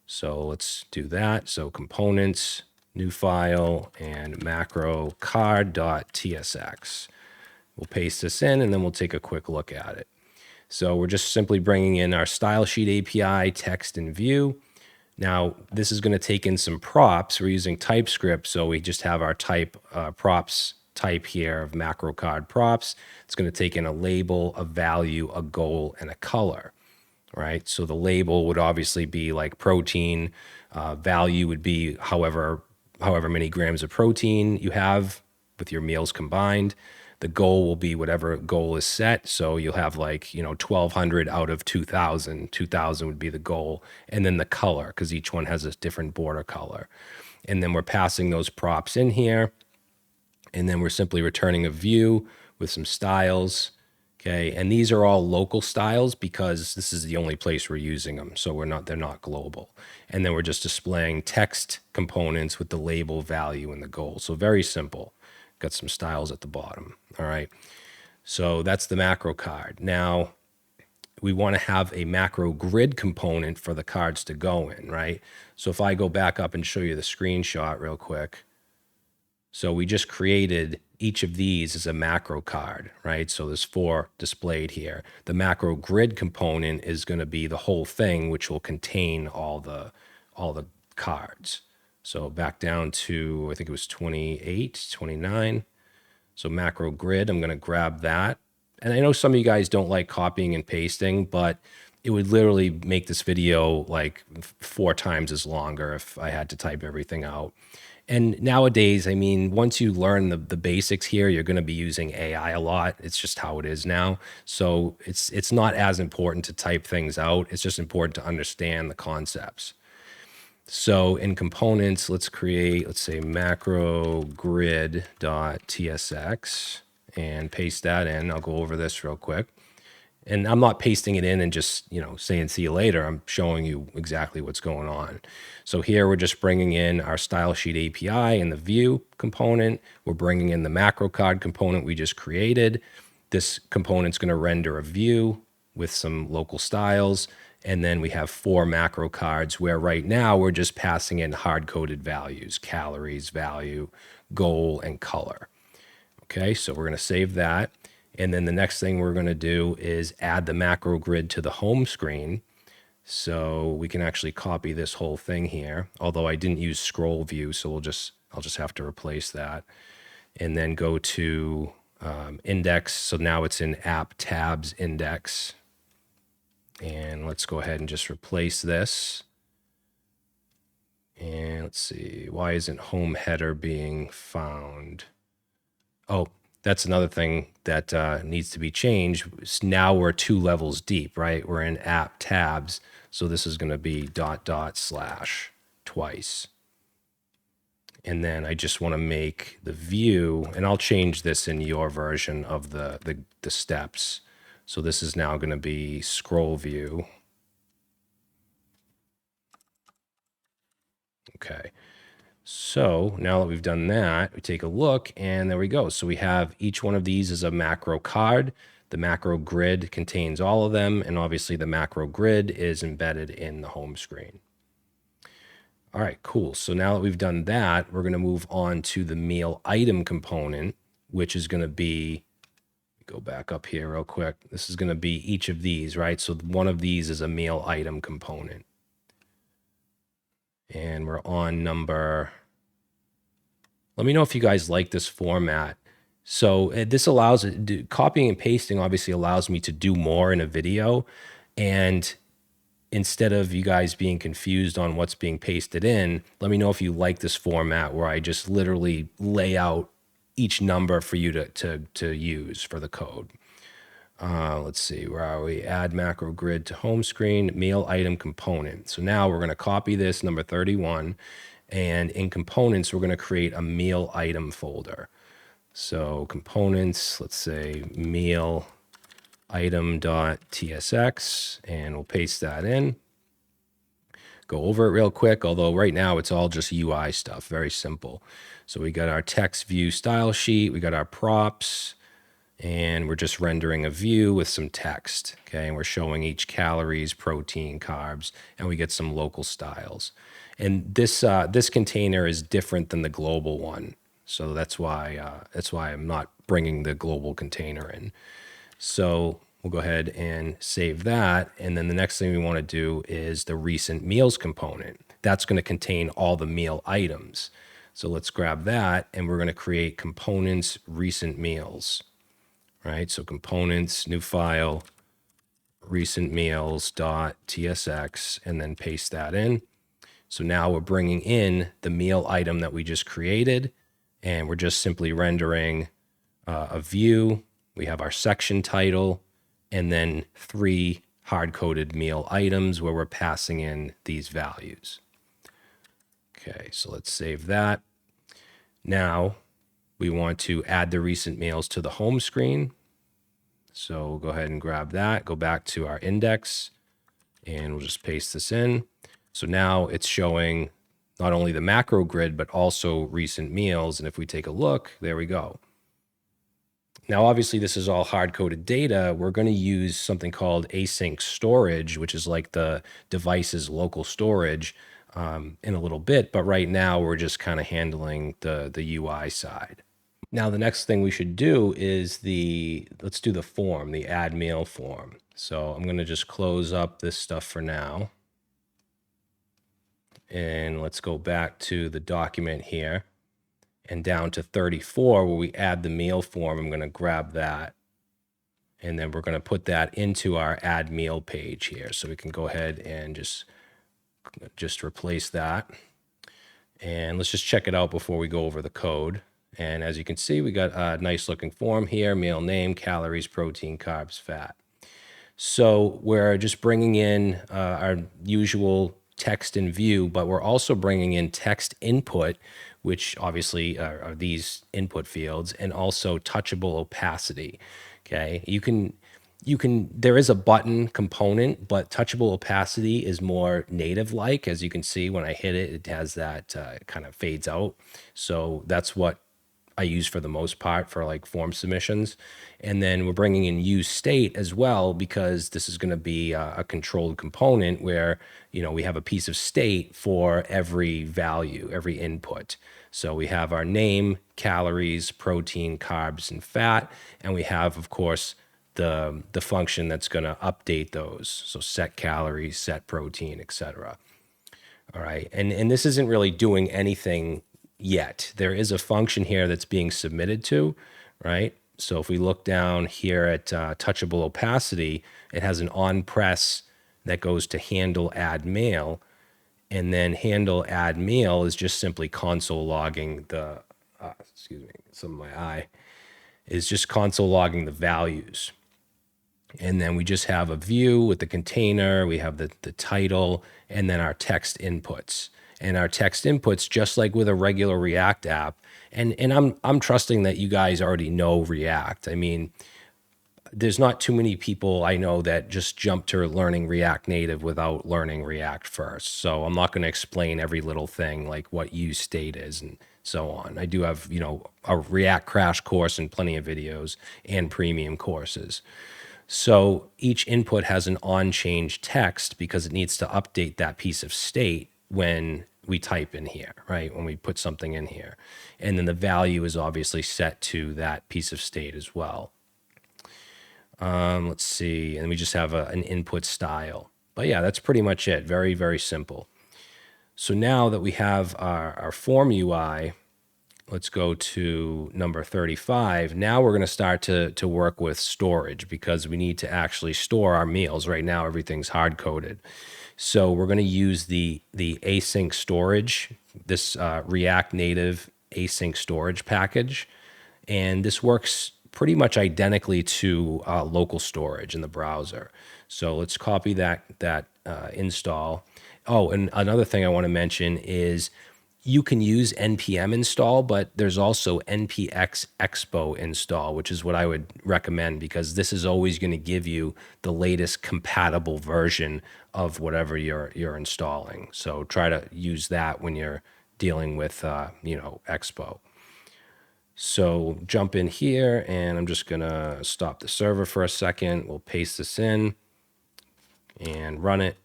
So let's do that. So components, new file, and macro card.tsx. We'll paste this in, and then we'll take a quick look at it. So we're just simply bringing in our style sheet API, text, and view. Now, this is going to take in some props. We're using TypeScript, so we just have our props type here of macro card props. It's going to take in a label, a value, a goal, and a color, right? So the label would obviously be like protein. Value would be however many grams of protein you have with your meals combined. The goal will be whatever goal is set. So you'll have 1,200 out of 2,000. 2,000 would be the goal. And then the color, because each one has a different border color. And then we're passing those props in here. And then we're simply returning a view with some styles. Okay. And these are all local styles because this is the only place we're using them. So they're not global. And then we're just displaying text components with the label, value, and the goal. So very simple. Got some styles at the bottom. All right. So that's the macro card. Now we want to have a macro grid component for the cards to go in, right? So if I go back up and show you the screenshot real quick. So we just created each of these as a macro card, right? So there's 4 displayed here. The macro grid component is going to be the whole thing, which will contain all the cards. So back down to, I think it was 28, 29. So macro grid, I'm going to grab that. And I know some of you guys don't like copying and pasting, but it would literally make this video like 4 times as longer if I had to type everything out. And nowadays, I mean, once you learn the basics here, you're going to be using AI a lot. It's just how it is now. So it's not as important to type things out. It's just important to understand the concepts. So in components, let's say macro grid.tsx and paste that in. I'll go over this real quick. And I'm not pasting it in and just, saying see you later. I'm showing you exactly what's going on. So here we're just bringing in our style sheet API and the view component. We're bringing in the macro card component we just created. This component's going to render a view. with some local styles. And then we have 4 macro cards where right now we're just passing in hard-coded values, calories, value, goal, and color. Okay, so we're going to save that. And then the next thing we're going to do is add the macro grid to the home screen. So we can actually copy this whole thing here, although I didn't use scroll view, so I'll just have to replace that. And then go to index. So now it's in app tabs index. And let's go ahead and just replace this. And let's see, why isn't home header being found? Oh, that's another thing that needs to be changed. Now we're 2 levels deep, right? We're in app tabs. So this is going to be ... / twice. And then I just want to make the view, and I'll change this in your version of the steps. So this is now going to be scroll view. Okay. So now that we've done that, we take a look and there we go. So we have each one of these is a macro card. The macro grid contains all of them. And obviously the macro grid is embedded in the home screen. All right, cool. So now that we've done that, we're going to move on to the meal item component, which is going to be, go back up here real quick. This is going to be each of these, right? So one of these is a meal item component. And we're on number, let me know if you guys like this format. So this allows, copying and pasting obviously allows me to do more in a video. And instead of you guys being confused on what's being pasted in, let me know if you like this format where I just literally lay out each number for you to use for the code. Let's see, where are we? Add macro grid to home screen, meal item component. So now we're going to copy this, number 31, and in components, we're going to create a meal item folder. So components, let's say meal item.tsx, and we'll paste that in. Go over it real quick, although right now it's all just UI stuff, very simple. So we got our text view style sheet, we got our props, and we're just rendering a view with some text, okay? And we're showing each calories, protein, carbs, and we get some local styles. And this container is different than the global one, so that's why I'm not bringing the global container in. So we'll go ahead and save that, and then the next thing we want to do is the recent meals component. That's going to contain all the meal items. So let's grab that, and we're going to create components recent meals. Right, so components, new file, recent meals.tsx, and then paste that in. So now we're bringing in the meal item that we just created, and we're just simply rendering a view. We have our section title, and then 3 hard-coded meal items where we're passing in these values. Okay, so let's save that. Now, we want to add the recent meals to the home screen. So we'll go ahead and grab that, go back to our index, and we'll just paste this in. So now it's showing not only the macro grid, but also recent meals. And if we take a look, there we go. Now, obviously, this is all hard-coded data. We're going to use something called async storage, which is like the device's local storage in a little bit. But right now, we're just kind of handling the UI side. Now, the next thing we should do is let's do the form, the add meal form. So I'm going to just close up this stuff for now. And let's go back to the document here and down to 34 where we add the meal form. I'm going to grab that. And then we're going to put that into our add meal page here. So we can go ahead and just replace that. And let's just check it out before we go over the code. And as you can see, we got a nice looking form here, meal name, calories, protein, carbs, fat. So we're just bringing in our usual text and view, but we're also bringing in text input, which obviously are these input fields, and also touchable opacity. Okay, there is a button component, but touchable opacity is more native like. As you can see, when I hit it, it has that kind of fades out. So that's what I use for the most part for like form submissions. And then we're bringing in useState as well, because this is going to be a controlled component where, we have a piece of state for every value, every input. So we have our name, calories, protein, carbs, and fat. And we have, of course, the function that's going to update those. So set calories, set protein, etc. All right. And this isn't really doing anything yet. There is a function here that's being submitted to, right? So if we look down here at touchable opacity, it has an on press that goes to handle add mail. And then handle add mail is just simply console logging the, excuse me, some of my eye, is just console logging the values. And then we just have a view with the container, we have the title, and then our text inputs. And our text inputs, just like with a regular React app, and I'm trusting that you guys already know React. I mean, there's not too many people I know that just jump to learning React Native without learning React first. So I'm not going to explain every little thing like what useState is and so on. I do have, a React crash course and plenty of videos and premium courses. So each input has an on-change text because it needs to update that piece of state when we type in here, right? When we put something in here. And then the value is obviously set to that piece of state as well. Let's see. And we just have an input style. But yeah, that's pretty much it. Very, very simple. So now that we have our form UI, let's go to number 35. Now we're going to start to work with storage because we need to actually store our meals. Right now, everything's hard-coded. So we're going to use the async storage, this React Native async storage package. And this works pretty much identically to local storage in the browser. So let's copy that install. Oh, and another thing I want to mention is you can use npm install, but there's also npx expo install, which is what I would recommend because this is always going to give you the latest compatible version of whatever you're installing. So try to use that when you're dealing with expo. So jump in here, and I'm just going to stop the server for a second. We'll paste this in and run it.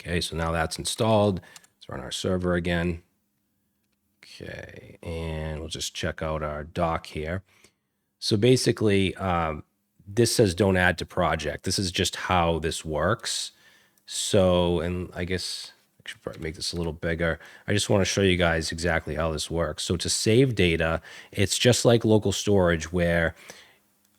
Okay, so now that's installed. Let's run our server again. Okay, and we'll just check out our doc here. So basically, this says don't add to project. This is just how this works. So, and I guess I should probably make this a little bigger. I just want to show you guys exactly how this works. So to save data, it's just like local storage where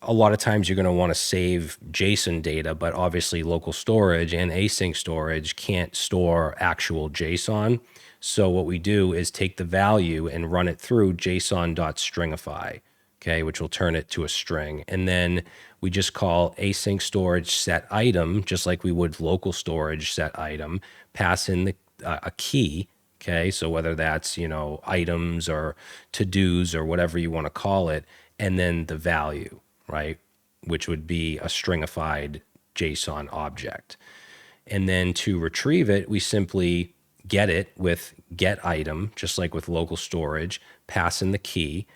a lot of times you're going to want to save JSON data, but obviously local storage and async storage can't store actual JSON. So what we do is take the value and run it through json.stringify, okay, which will turn it to a string. And then we just call async storage set item, just like we would local storage set item, pass in a key, okay, so whether that's, items or to-dos or whatever you want to call it, and then the value, right, which would be a stringified JSON object. And then to retrieve it, we simply get it with get item, just like with local storage, pass in the key,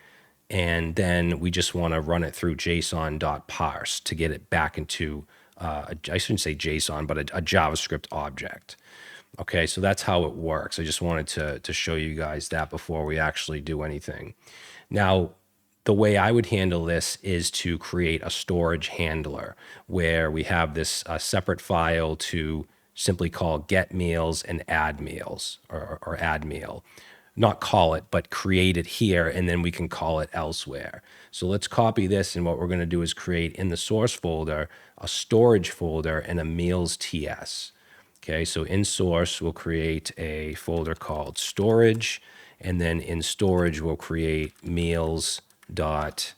and then we just want to run it through json.parse to get it back into, I shouldn't say JSON, but a JavaScript object. Okay, so that's how it works. I just wanted to show you guys that before we actually do anything. Now, the way I would handle this is to create a storage handler where we have this separate file to simply call get meals and add meals or add meal. Not call it, but create it here, and then we can call it elsewhere. So let's copy this, and what we're going to do is create in the source folder a storage folder and a meals TS. Okay, so in source, we'll create a folder called storage, and then in storage, we'll create meals.ts, not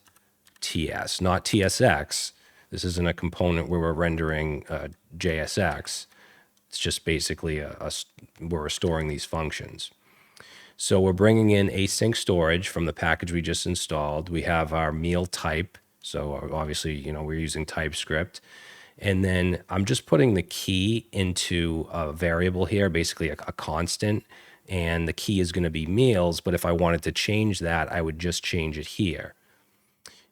TSX. This isn't a component where we're rendering JSX. It's just basically we're storing these functions. So we're bringing in async storage from the package we just installed. We have our meal type. So obviously, we're using TypeScript. And then I'm just putting the key into a variable here, basically a constant. and the key is going to be meals. But if I wanted to change that, I would just change it here.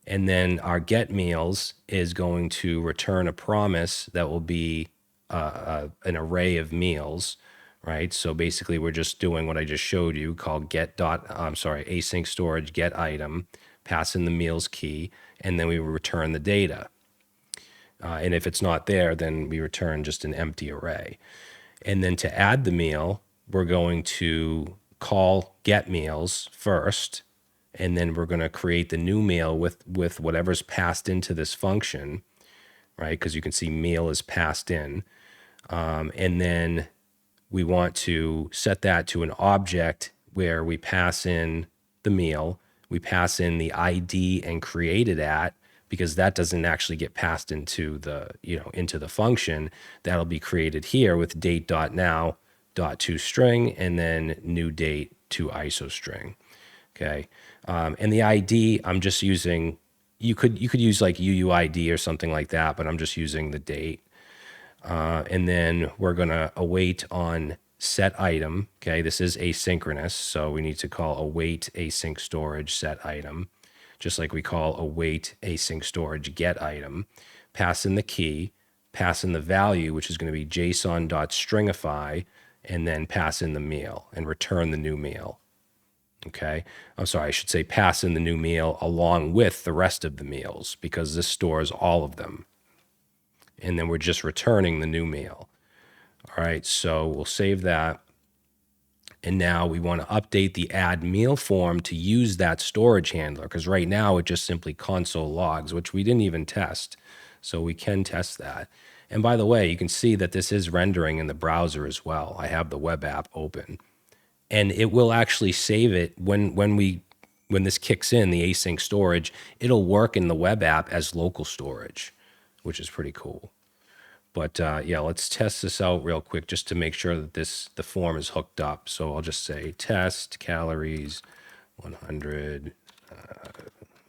And then our get meals is going to return a promise that will be an array of meals, right? So basically, we're just doing what I just showed you, called async storage get item, pass in the meals key, and then we return the data. And if it's not there, then we return just an empty array. And then to add the meal, we're going to call get meals first, and then we're going to create the new meal with whatever's passed into this function, right? Because you can see meal is passed in. And then we want to set that to an object where we pass in the meal, we pass in the ID and create it at, because that doesn't actually get passed into the, into the function. That'll be created here with date.now.toString and then new date to isostring. Okay. And the ID, I'm just using, you could use like UUID or something like that, but I'm just using the date. And then we're going to await on set item. Okay. This is asynchronous. So we need to call await async storage set item, just like we call await async storage get item. Pass in the key, pass in the value, which is going to be json.stringify, and then pass in the meal and return the new meal. Okay. I'm sorry, I should say pass in the new meal along with the rest of the meals, because this stores all of them. And then we're just returning the new meal. All right, so we'll save that. And now we want to update the add meal form to use that storage handler, because right now it just simply console logs, which we didn't even test. So we can test that. And by the way, you can see that this is rendering in the browser as well. I have the web app open. And it will actually save it when this kicks in, the async storage, it'll work in the web app as local storage, which is pretty cool. But yeah, let's test this out real quick just to make sure that the form is hooked up. So I'll just say test calories 100,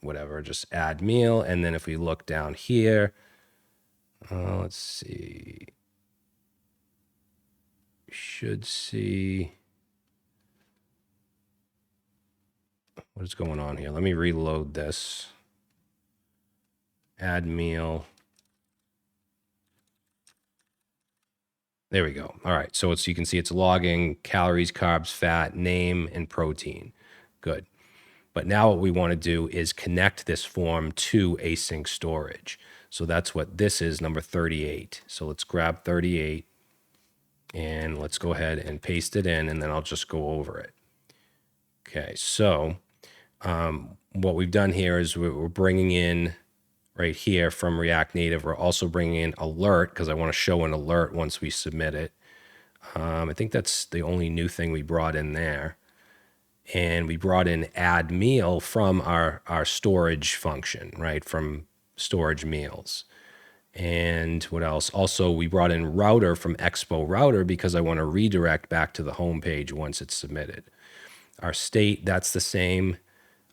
whatever, just add meal. And then if we look down here, let's see, we should see what is going on here. Let me reload this. Add meal. There we go. All right. So you can see it's logging calories, carbs, fat, name, and protein. Good. But now what we want to do is connect this form to async storage. So that's what this is, number 38. So let's grab 38 and let's go ahead and paste it in, and then I'll just go over it. Okay. So what we've done here is we're bringing in right here from React Native. We're also bringing in alert, because I want to show an alert once we submit it. I think that's the only new thing we brought in there. And we brought in add meal from our storage function, right? From storage meals. And what else? Also, we brought in router from Expo router because I want to redirect back to the home page once it's submitted. Our state, that's the same.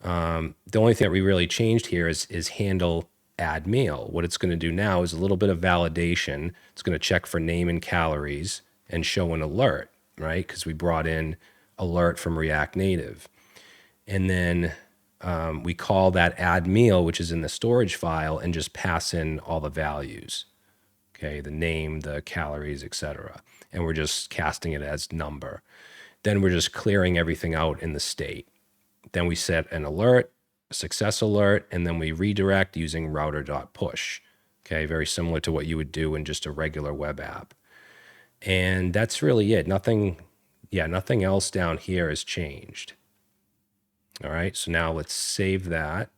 The only thing that we really changed here is handle add meal. What it's going to do now is a little bit of validation. It's going to check for name and calories and show an alert, right? Because we brought in alert from React Native. And then we call that add meal, which is in the storage file, and just pass in all the values. Okay, the name, the calories, etc. And we're just casting it as number. Then we're just clearing everything out in the state. Then we set an alert, a success alert, and then we redirect using router.push. Okay, very similar to what you would do in just a regular web app. And that's really it. Nothing else down here has changed. All right, so now let's save that.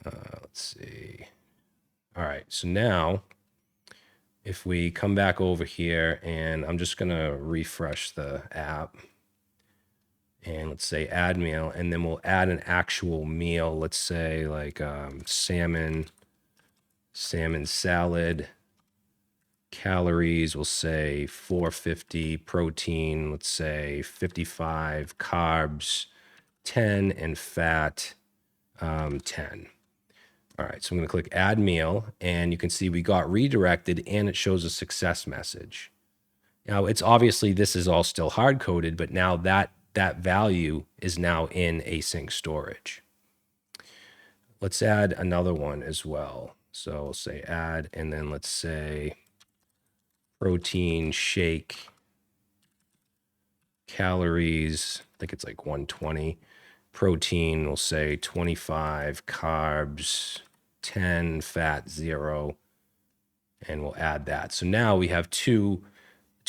Let's see. All right, so now if we come back over here, and I'm just going to refresh the app. And let's say add meal, and then we'll add an actual meal. Let's say like salmon salad. Calories, we'll say 450. Protein, let's say 55. Carbs, 10. And fat, 10. All right, so I'm going to click add meal, and you can see we got redirected, and it shows a success message. Now, it's obviously this is all still hard coded, but now that value is now in async storage. Let's add another one as well. So we'll say add, and then let's say protein shake calories. I think it's like 120. Protein, we'll say 25, carbs 10, fat 0, and we'll add that. So now we have two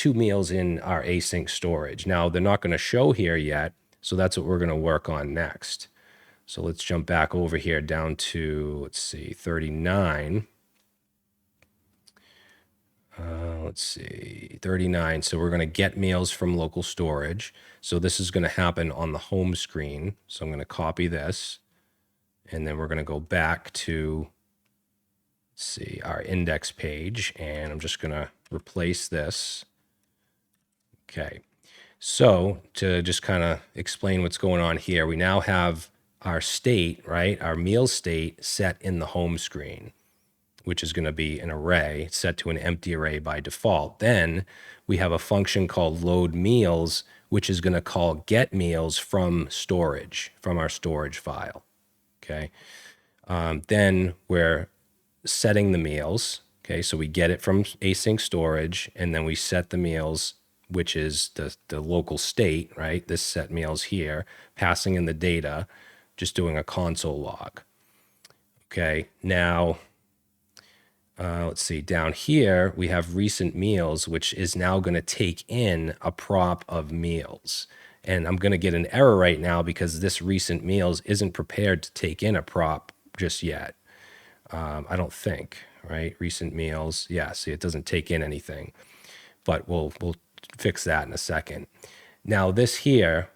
meals in our async storage. Now they're not going to show here yet, so that's what we're going to work on next. So let's jump back over here down to, let's see, 39. Let's see, 39. So we're going to get meals from local storage. So this is going to happen on the home screen. So I'm going to copy this, and then we're going to go back to, let's see, our index page, and I'm just going to replace this. Okay. So to just kind of explain what's going on here, we now have our state, right? Our meal state set in the home screen, which is going to be an array set to an empty array by default. Then we have a function called load meals, which is going to call get meals from storage, from our storage file. Okay. Then we're setting the meals. Okay. So we get it from async storage, and then we set the meals, which is the local state, right? This set meals here, passing in the data, just doing a console log. Okay. Now, let's see, down here, we have recent meals, which is now going to take in a prop of meals. And I'm going to get an error right now because this recent meals isn't prepared to take in a prop just yet. I don't think, right? Recent meals. Yeah, see, it doesn't take in anything, but we'll fix that in a second. Now this here,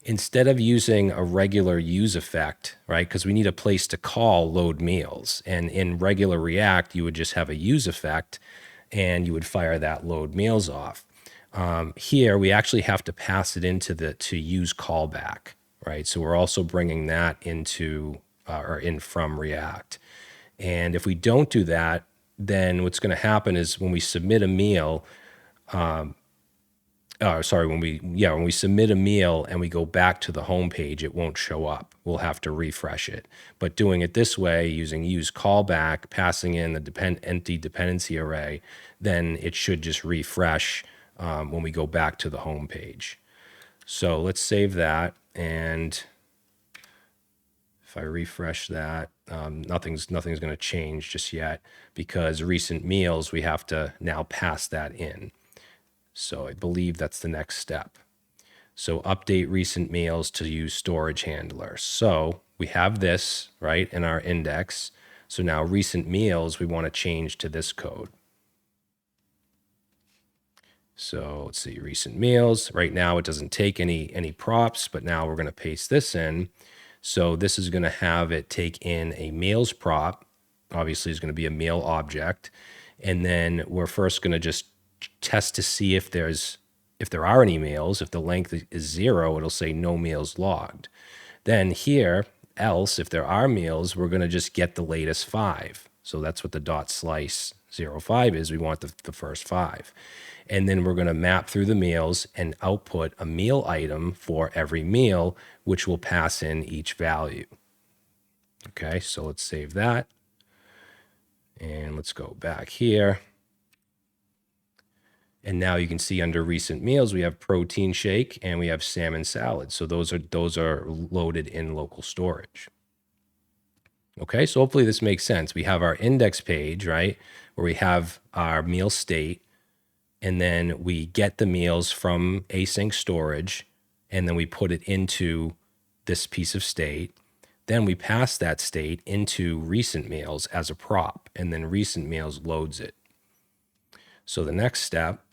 instead of using a regular use effect, right? Because we need a place to call load meals. And in regular React, you would just have a use effect and you would fire that load meals off. Here, we actually have to pass it into to use callback, right? So we're also bringing that into or in from React. And if we don't do that, then what's going to happen is when we submit a meal, when we submit a meal and we go back to the home page, it won't show up. We'll have to refresh it. But doing it this way, using use callback, passing in the empty dependency array, then it should just refresh when we go back to the home page. So let's save that, and if I refresh that, nothing's going to change just yet because recent meals, we have to now pass that in. So I believe that's the next step. So update recent meals to use storage handler. So we have this, right, in our index. So now recent meals, we want to change to this code. So let's see, recent meals. Right now it doesn't take any props, but now we're going to paste this in. So this is going to have it take in a meals prop. Obviously, it's going to be a meal object. And then we're first going to just test to see if there are any meals. If the length is 0, it'll say no meals logged. Then here, else, if there are meals, we're going to just get the latest 5. So that's what the .slice 05 is. We want the first 5. And then we're going to map through the meals and output a meal item for every meal, which will pass in each value. Okay, so let's save that. And let's go back here. And now you can see under recent meals, we have protein shake and we have salmon salad. So those are loaded in local storage. Okay, so hopefully this makes sense. We have our index page, right, where we have our meal state, and then we get the meals from async storage, and then we put it into this piece of state. Then we pass that state into recent meals as a prop, and then recent meals loads it. So the next step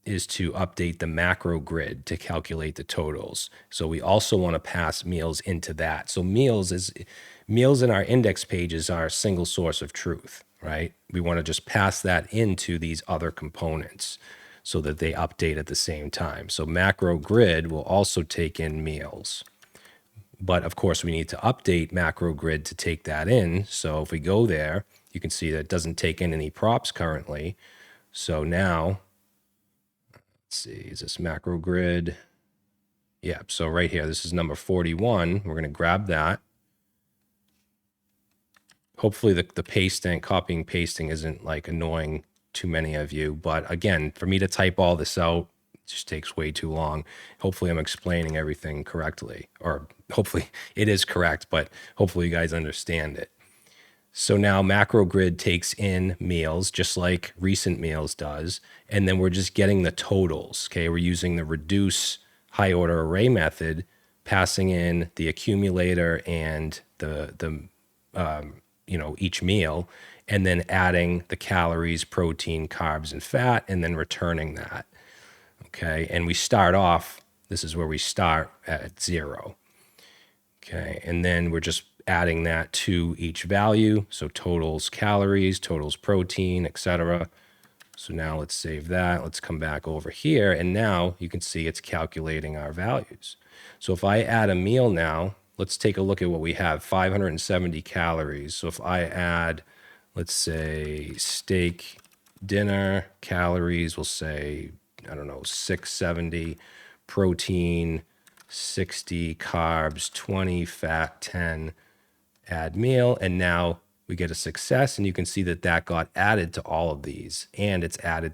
is to update the macro grid to calculate the totals. So we also want to pass meals into that. So meals in our index page is our single source of truth, right? We want to just pass that into these other components so that they update at the same time. So macro grid will also take in meals. But of course, we need to update macro grid to take that in. So if we go there, you can see that it doesn't take in any props currently. So now Let's see, is this macro grid? Yeah, so right here, this is number 41. We're going to grab that. Hopefully the pasting, copying, pasting isn't like annoying too many of you. But again, for me to type all this out, it just takes way too long. Hopefully I'm explaining everything correctly, or hopefully it is correct, but hopefully you guys understand it. So now macro grid takes in meals just like recent meals does, and then we're just getting the totals. Okay, we're using the reduce high order array method, passing in the accumulator and the each meal, and then adding the calories, protein, carbs, and fat, and then returning that. Okay, and we start off. This is where we start at 0. Okay, and then we're just adding that to each value. So totals calories, totals protein, etc. So now let's save that. Let's come back over here. And now you can see it's calculating our values. So if I add a meal now, let's take a look at what we have, 570 calories. So if I add, let's say steak dinner calories, we'll say, I don't know, 670, protein 60, carbs 20, fat 10, add meal, and now we get a success, and you can see that that got added to all of these, and it's added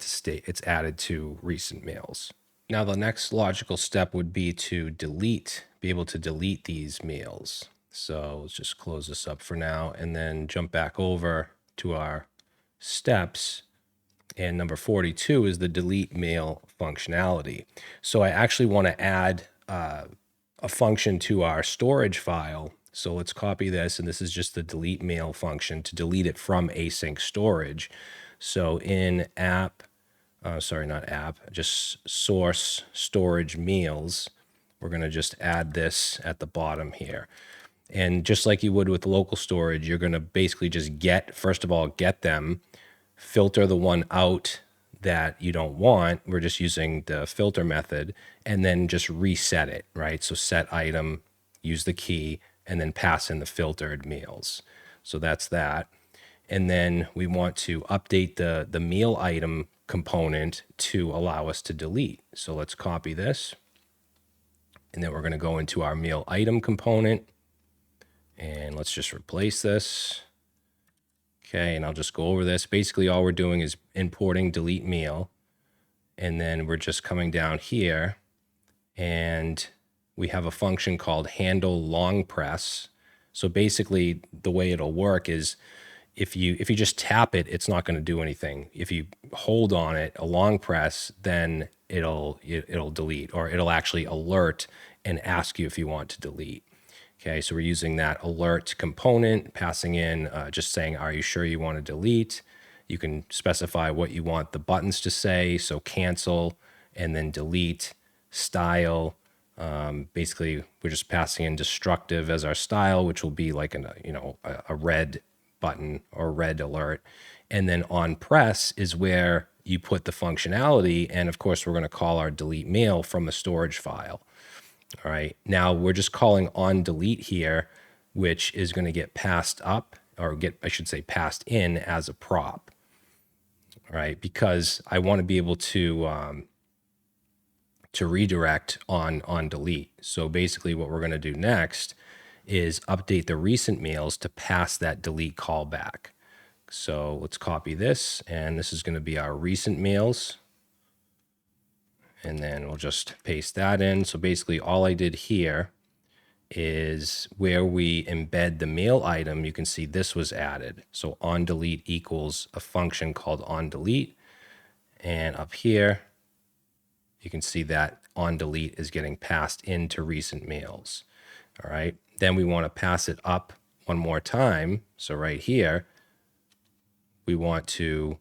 to recent meals. Now the next logical step would be to be able to delete these meals. So let's just close this up for now and then jump back over to our steps. And number 42 is the delete meal functionality. So I actually want to add a function to our storage file. So let's copy this, and this is just the delete mail function to delete it from async storage. So in just source storage meals, we're going to just add this at the bottom here. And just like you would with local storage, you're going to basically just first of all, get them, filter the one out that you don't want. We're just using the filter method, and then just reset it, right? So set item, use the key, and then pass in the filtered meals. So that's that. And then we want to update the meal item component to allow us to delete. So let's copy this. And then we're going to go into our meal item component, and let's just replace this. Okay, and I'll just go over this. Basically, all we're doing is importing delete meal, and then we're just coming down here, and we have a function called handle long press. So basically, the way it'll work is if you just tap it, it's not going to do anything. If you hold on it, a long press, then it'll delete, or it'll actually alert and ask you if you want to delete. Okay, so we're using that alert component, passing in, just saying, are you sure you want to delete? You can specify what you want the buttons to say, so cancel, and then delete, style. Basically, we're just passing in destructive as our style, which will be like a red button or red alert. And then on press is where you put the functionality, and of course, we're going to call our delete mail from the storage file. All right, now we're just calling on delete here, which is going to get passed up, or passed in as a prop. All right, because I want to be able to redirect on delete. So basically what we're going to do next is update the recent meals to pass that delete callback. So let's copy this, and this is going to be our recent meals. And then we'll just paste that in. So basically all I did here is where we embed the mail item, you can see this was added. So on delete equals a function called on delete. And up here, you can see that on delete is getting passed into recent meals. All right. Then we want to pass it up one more time. So right here, we want to,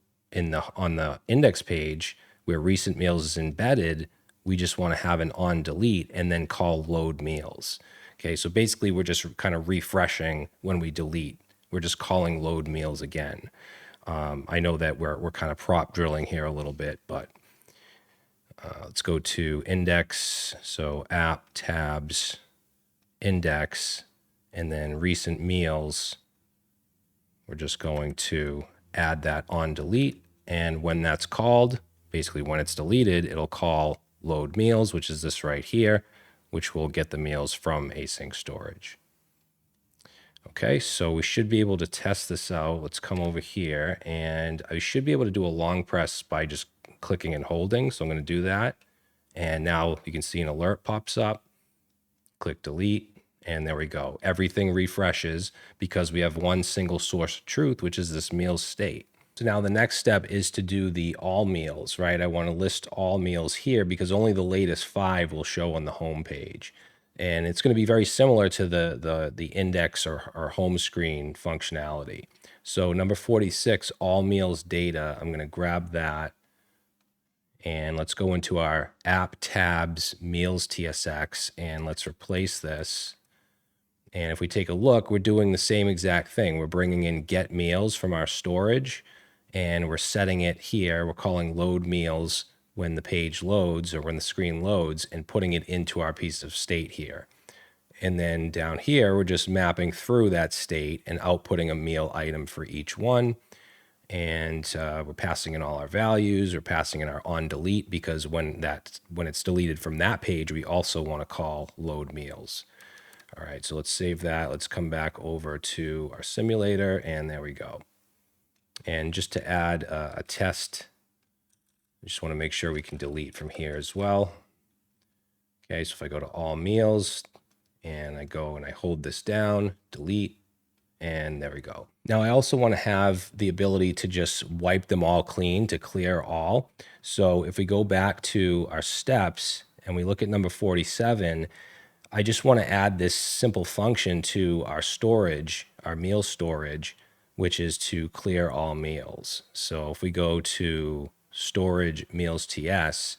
on the index page, where recent meals is embedded, we just want to have an on delete and then call load meals. Okay, so basically we're just kind of refreshing when we delete. We're just calling load meals again. I know that we're kind of prop drilling here a little bit, but let's go to index. So app, tabs, index, and then recent meals. We're just going to add that on delete. And when that's called, basically when it's deleted, it'll call load meals, which is this right here, which will get the meals from async storage. Okay, so we should be able to test this out. Let's come over here, and I should be able to do a long press by just clicking and holding. So I'm going to do that. And now you can see an alert pops up. Click delete, and there we go. Everything refreshes because we have one single source of truth, which is this meals state. So now the next step is to do the all meals, right? I want to list all meals here because only the latest 5 will show on the home page. And it's going to be very similar to the index or home screen functionality. So number 46, all meals data, I'm going to grab that. And let's go into our app tabs, meals TSX, and let's replace this. And if we take a look, we're doing the same exact thing. We're bringing in get meals from our storage, and we're setting it here. We're calling load meals when the page loads or when the screen loads and putting it into our piece of state here. And then down here, we're just mapping through that state and outputting a meal item for each one. And we're passing in all our values. We're passing in our on delete because when it's deleted from that page, we also want to call load meals. All right, so let's save that. Let's come back over to our simulator, and there we go. And just to add a test, I just want to make sure we can delete from here as well. Okay, so if I go to all meals and I go and I hold this down, delete, and there we go. Now I also want to have the ability to just wipe them all clean, to clear all. So if we go back to our steps and we look at number 47, I just want to add this simple function to our storage, our meal storage, which is to clear all meals. So if we go to storage meals TS,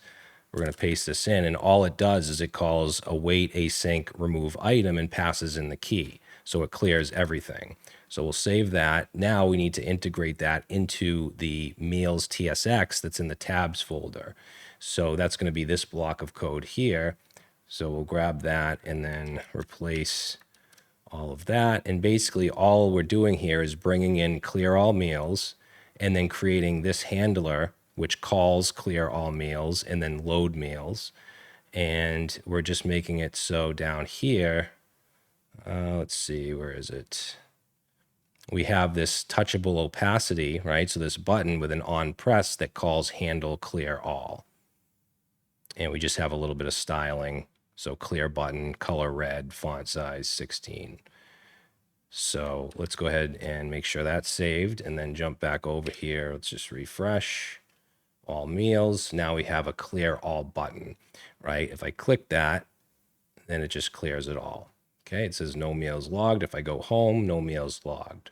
we're going to paste this in, and all it does is it calls await async remove item and passes in the key. So it clears everything. So we'll save that. Now we need to integrate that into the meals TSX that's in the tabs folder. So that's going to be this block of code here. So we'll grab that and then replace all of that. And basically all we're doing here is bringing in clear all meals and then creating this handler, which calls clear all meals and then load meals. And we're just making it so down here, let's see, where is it? We have this touchable opacity, right? So this button with an on press that calls handle clear all. And we just have a little bit of styling. So clear button, color red, font size 16. So let's go ahead and make sure that's saved and then jump back over here. Let's just refresh all meals. Now we have a clear all button, right? If I click that, then it just clears it all. Okay, it says no meals logged. If I go home, no meals logged.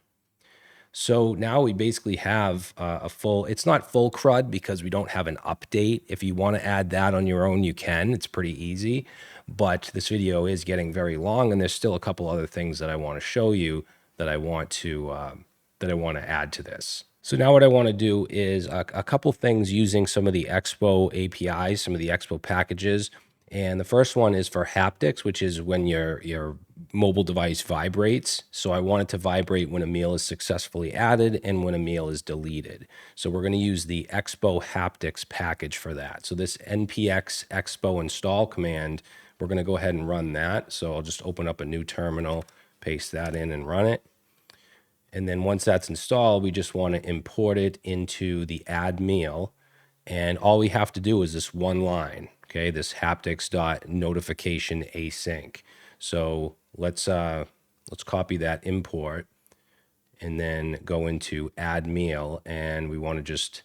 So now we basically have a full, it's not full CRUD because we don't have an update. If you want to add that on your own, you can. It's pretty easy. But this video is getting very long, and there's still a couple other things that I want to show you that I want to add to this. So now what I want to do is a couple things using some of the Expo APIs, some of the Expo packages. And the first one is for haptics, which is when your mobile device vibrates. So I want it to vibrate when a meal is successfully added and when a meal is deleted. So we're going to use the Expo haptics package for that. So this npx expo install command, we're going to go ahead and run that. So I'll just open up a new terminal, paste that in and run it. And then once that's installed, we just want to import it into the add meal. And all we have to do is this one line, okay, this haptics.notification async. So let's copy that import and then go into add meal, and we want to just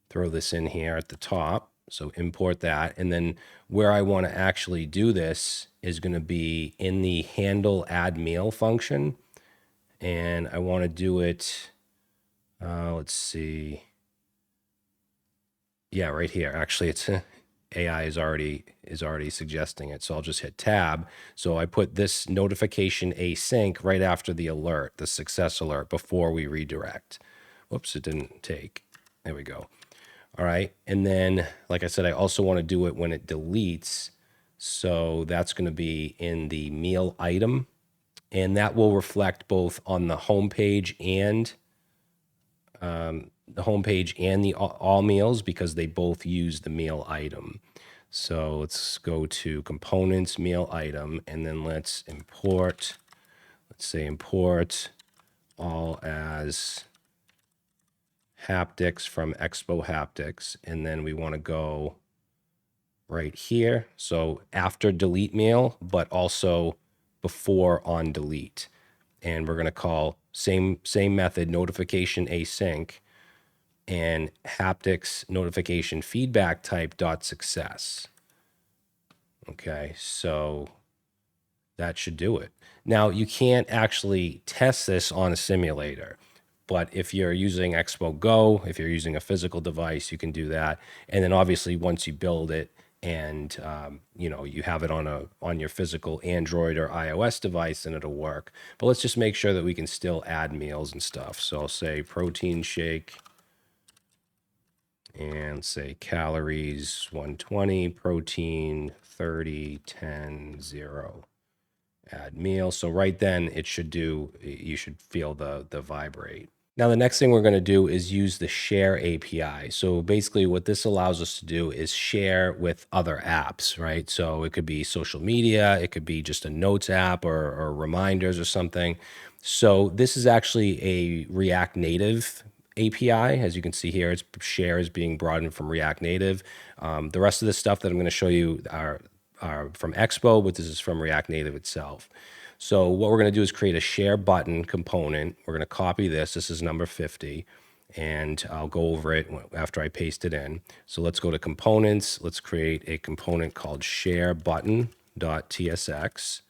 throw this in here at the top. So import that, and then where I want to actually do this is going to be in the handle add meal function, and I want to do it, let's see, yeah, right here. Actually, it's AI is already suggesting it. So I'll just hit tab. So I put this notification async right after the alert, the success alert, before we redirect. Whoops, it didn't take. There we go. All right. And then, like I said, I also want to do it when it deletes. So that's going to be in the meal item. And that will reflect both on the home page and the home page and the all meals because they both use the meal item. So let's go to components, meal item, and then let's import, let's say import all as haptics from Expo Haptics. And then we want to go right here. So after delete meal, but also before on delete. And we're going to call same method, notification async, and haptics notification feedback type dot success. Okay, so that should do it. Now you can't actually test this on a simulator, but if you're using Expo Go, if you're using a physical device, you can do that. And then obviously once you build it and you have it on your physical Android or iOS device, then it'll work. But let's just make sure that we can still add meals and stuff. So I'll say protein shake and say calories 120, protein 30, 10, 0. Add meal. So right then it should do, you should feel the vibrate. Now the next thing we're going to do is use the share API. So basically what this allows us to do is share with other apps, right? So it could be social media, it could be just a notes app or reminders or something. So this is actually a React Native API. As you can see here, its share is being brought in from React Native. The rest of the stuff that I'm going to show you are from Expo, but this is from React Native itself. So what we're going to do is create a share button component. We're going to copy this. This is number 50, and I'll go over it after I paste it in. So let's go to components. Let's create a component called share button.tsx,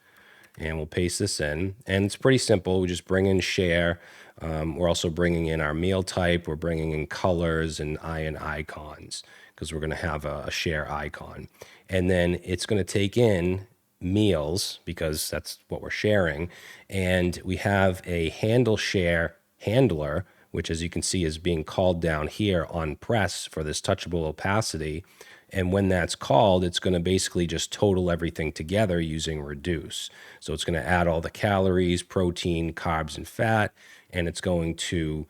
and we'll paste this in. And it's pretty simple. We just bring in share. We're also bringing in our meal type. We're bringing in colors and icons because we're going to have a share icon. And then it's going to take in meals because that's what we're sharing. And we have a handle share handler, which as you can see is being called down here on press for this touchable opacity. And when that's called, it's going to basically just total everything together using reduce. So it's going to add all the calories, protein, carbs, and fat, and it's going to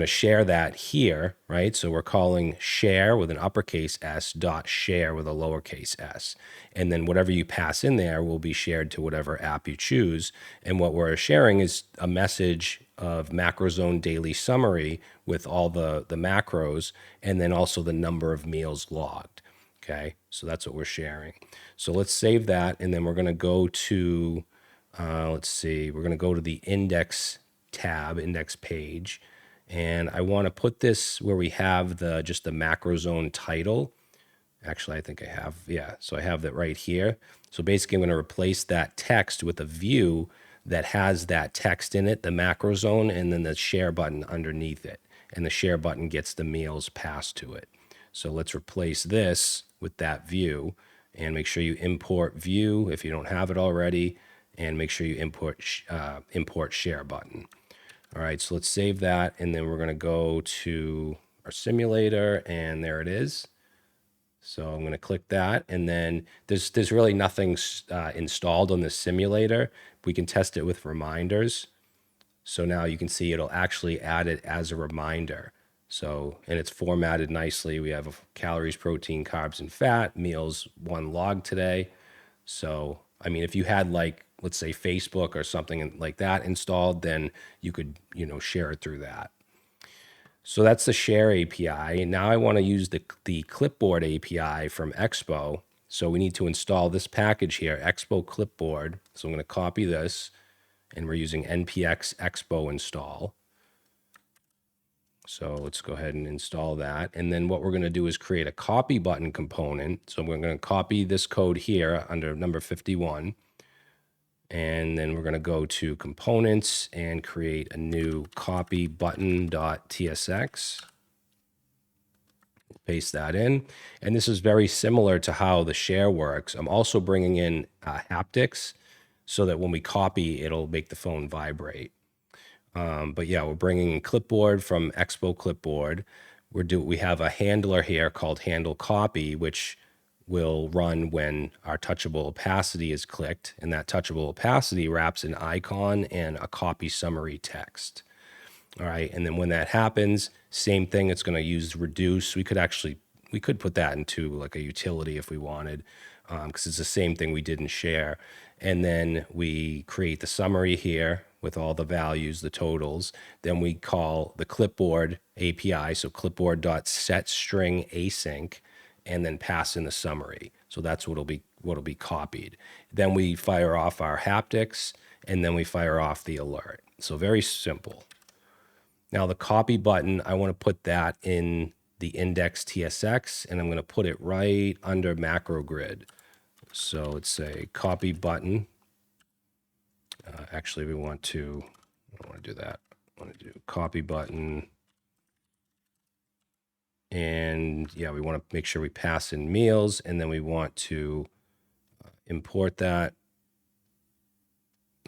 share that here, right? So we're calling share with an uppercase S dot share with a lowercase s. And then whatever you pass in there will be shared to whatever app you choose. And what we're sharing is a message of MacroZone daily summary with all the macros and then also the number of meals logged. Okay, so that's what we're sharing. So let's save that, and then we're going to go to, we're going to go to the index tab, index page, and I want to put this where we have just the MacroZone title. Actually, I think I have, yeah, so I have that right here. So basically I'm going to replace that text with a view that has that text in it, the MacroZone, and then the share button underneath it. And the share button gets the meals passed to it. So let's replace this with that view and make sure you import view if you don't have it already, and make sure you import share button. All right, so let's save that, and then we're going to go to our simulator, and there it is. So I'm going to click that, and then there's really nothing installed on this simulator. We can test it with reminders. So now you can see it'll actually add it as a reminder. So, and it's formatted nicely. We have calories, protein, carbs, and fat, meals 1 log today. So, I mean, if you had like, let's say Facebook or something like that installed, then you could, share it through that. So that's the share API. And now I want to use the clipboard API from Expo. So we need to install this package here, Expo clipboard. So I'm going to copy this, and we're using npx expo install. So let's go ahead and install that. And then what we're going to do is create a copy button component. So we're going to copy this code here under number 51. And then we're going to go to components and create a new copy button.tsx. Paste that in. And this is very similar to how the share works. I'm also bringing in haptics so that when we copy, it'll make the phone vibrate. But yeah, we're bringing in clipboard from Expo clipboard. We have a handler here called handle copy, which will run when our touchable opacity is clicked, and that touchable opacity wraps an icon and a copy summary text. All right. And then when that happens, same thing, it's going to use reduce. We could put that into like a utility if we wanted, because it's the same thing we did in share. And then we create the summary here with all the values, the totals. Then we call the clipboard API, so clipboard.setString async, and then pass in the summary. So that's what'll be copied. Then we fire off our haptics, and then we fire off the alert. So very simple. Now the copy button, I want to put that in the index TSX, and I'm going to put it right under macro grid. So let's say copy button. Actually, I don't want to do that. I want to do copy button. And yeah, we want to make sure we pass in meals, and then we want to import that.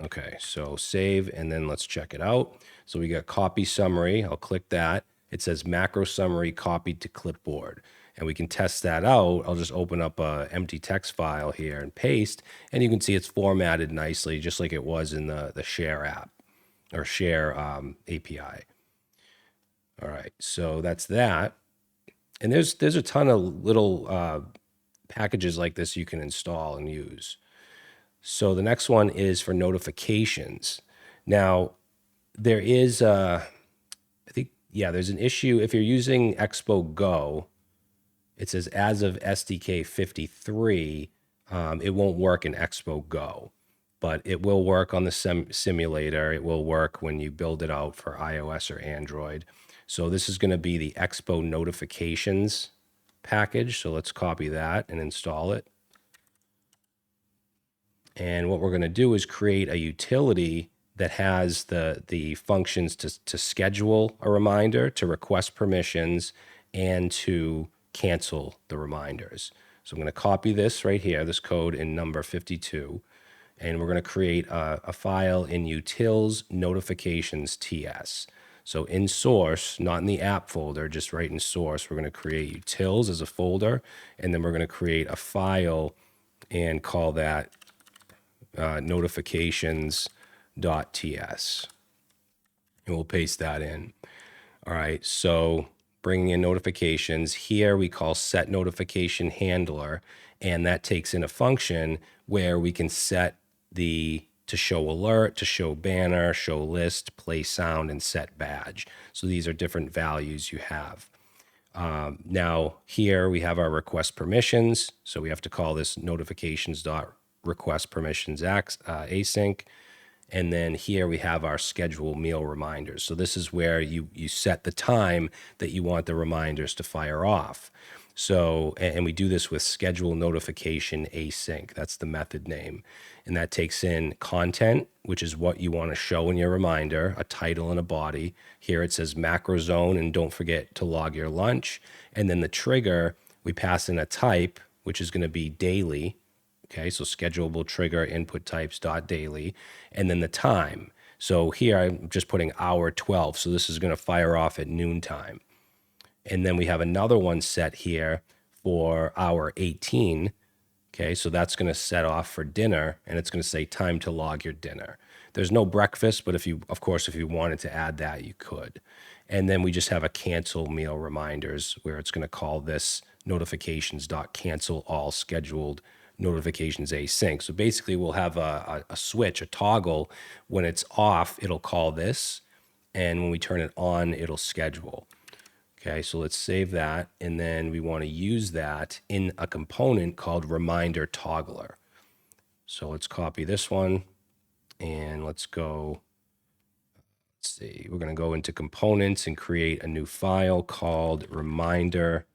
Okay, so save, and then let's check it out. So we got copy summary. I'll click that. It says macro summary copied to clipboard. And we can test that out. I'll just open up a empty text file here and paste, and you can see it's formatted nicely, just like it was in the share app or share API. All right, so that's that. And there's a ton of little packages like this you can install and use. So the next one is for notifications. Now, there is, I think, yeah, there's an issue. If you're using Expo Go, it says as of SDK 53, it won't work in Expo Go, but it will work on the simulator. It will work when you build it out for iOS or Android. So this is going to be the Expo notifications package. So let's copy that and install it. And what we're going to do is create a utility that has the functions to schedule a reminder, to request permissions, and to cancel the reminders. So I'm going to copy this right here, this code in number 52, and we're going to create a file in utils notifications ts. So in source, not in the app folder, just right in source, we're going to create utils as a folder, and then we're going to create a file and call that notifications.ts. And we'll paste that in. All right, so bringing in notifications. Here we call set notification handler, and that takes in a function where we can set to show alert, to show banner, show list, play sound, and set badge. So these are different values you have. Now here we have our request permissions. So we have to call this notifications.request permissions async. And then here we have our schedule meal reminders. So this is where you set the time that you want the reminders to fire off. So, and we do this with schedule notification async. That's the method name. And that takes in content, which is what you want to show in your reminder, a title and a body. Here it says macro zone, and don't forget to log your lunch. And then the trigger, we pass in a type, which is going to be daily. Okay, so schedulable trigger input types dot daily, and then the time. So here I'm just putting hour 12. So this is going to fire off at noontime. And then we have another one set here for hour 18. Okay, so that's going to set off for dinner, and it's going to say time to log your dinner. There's no breakfast, but if you wanted to add that, you could. And then we just have a cancel meal reminders where it's going to call this notifications.cancel all scheduled notifications async. So basically we'll have a switch, a toggle. When it's off, it'll call this, and when we turn it on, it'll schedule. Okay, so let's save that, and then we want to use that in a component called reminder toggler. So let's copy this one, and let's go, let's see, we're going to go into components and create a new file called reminder.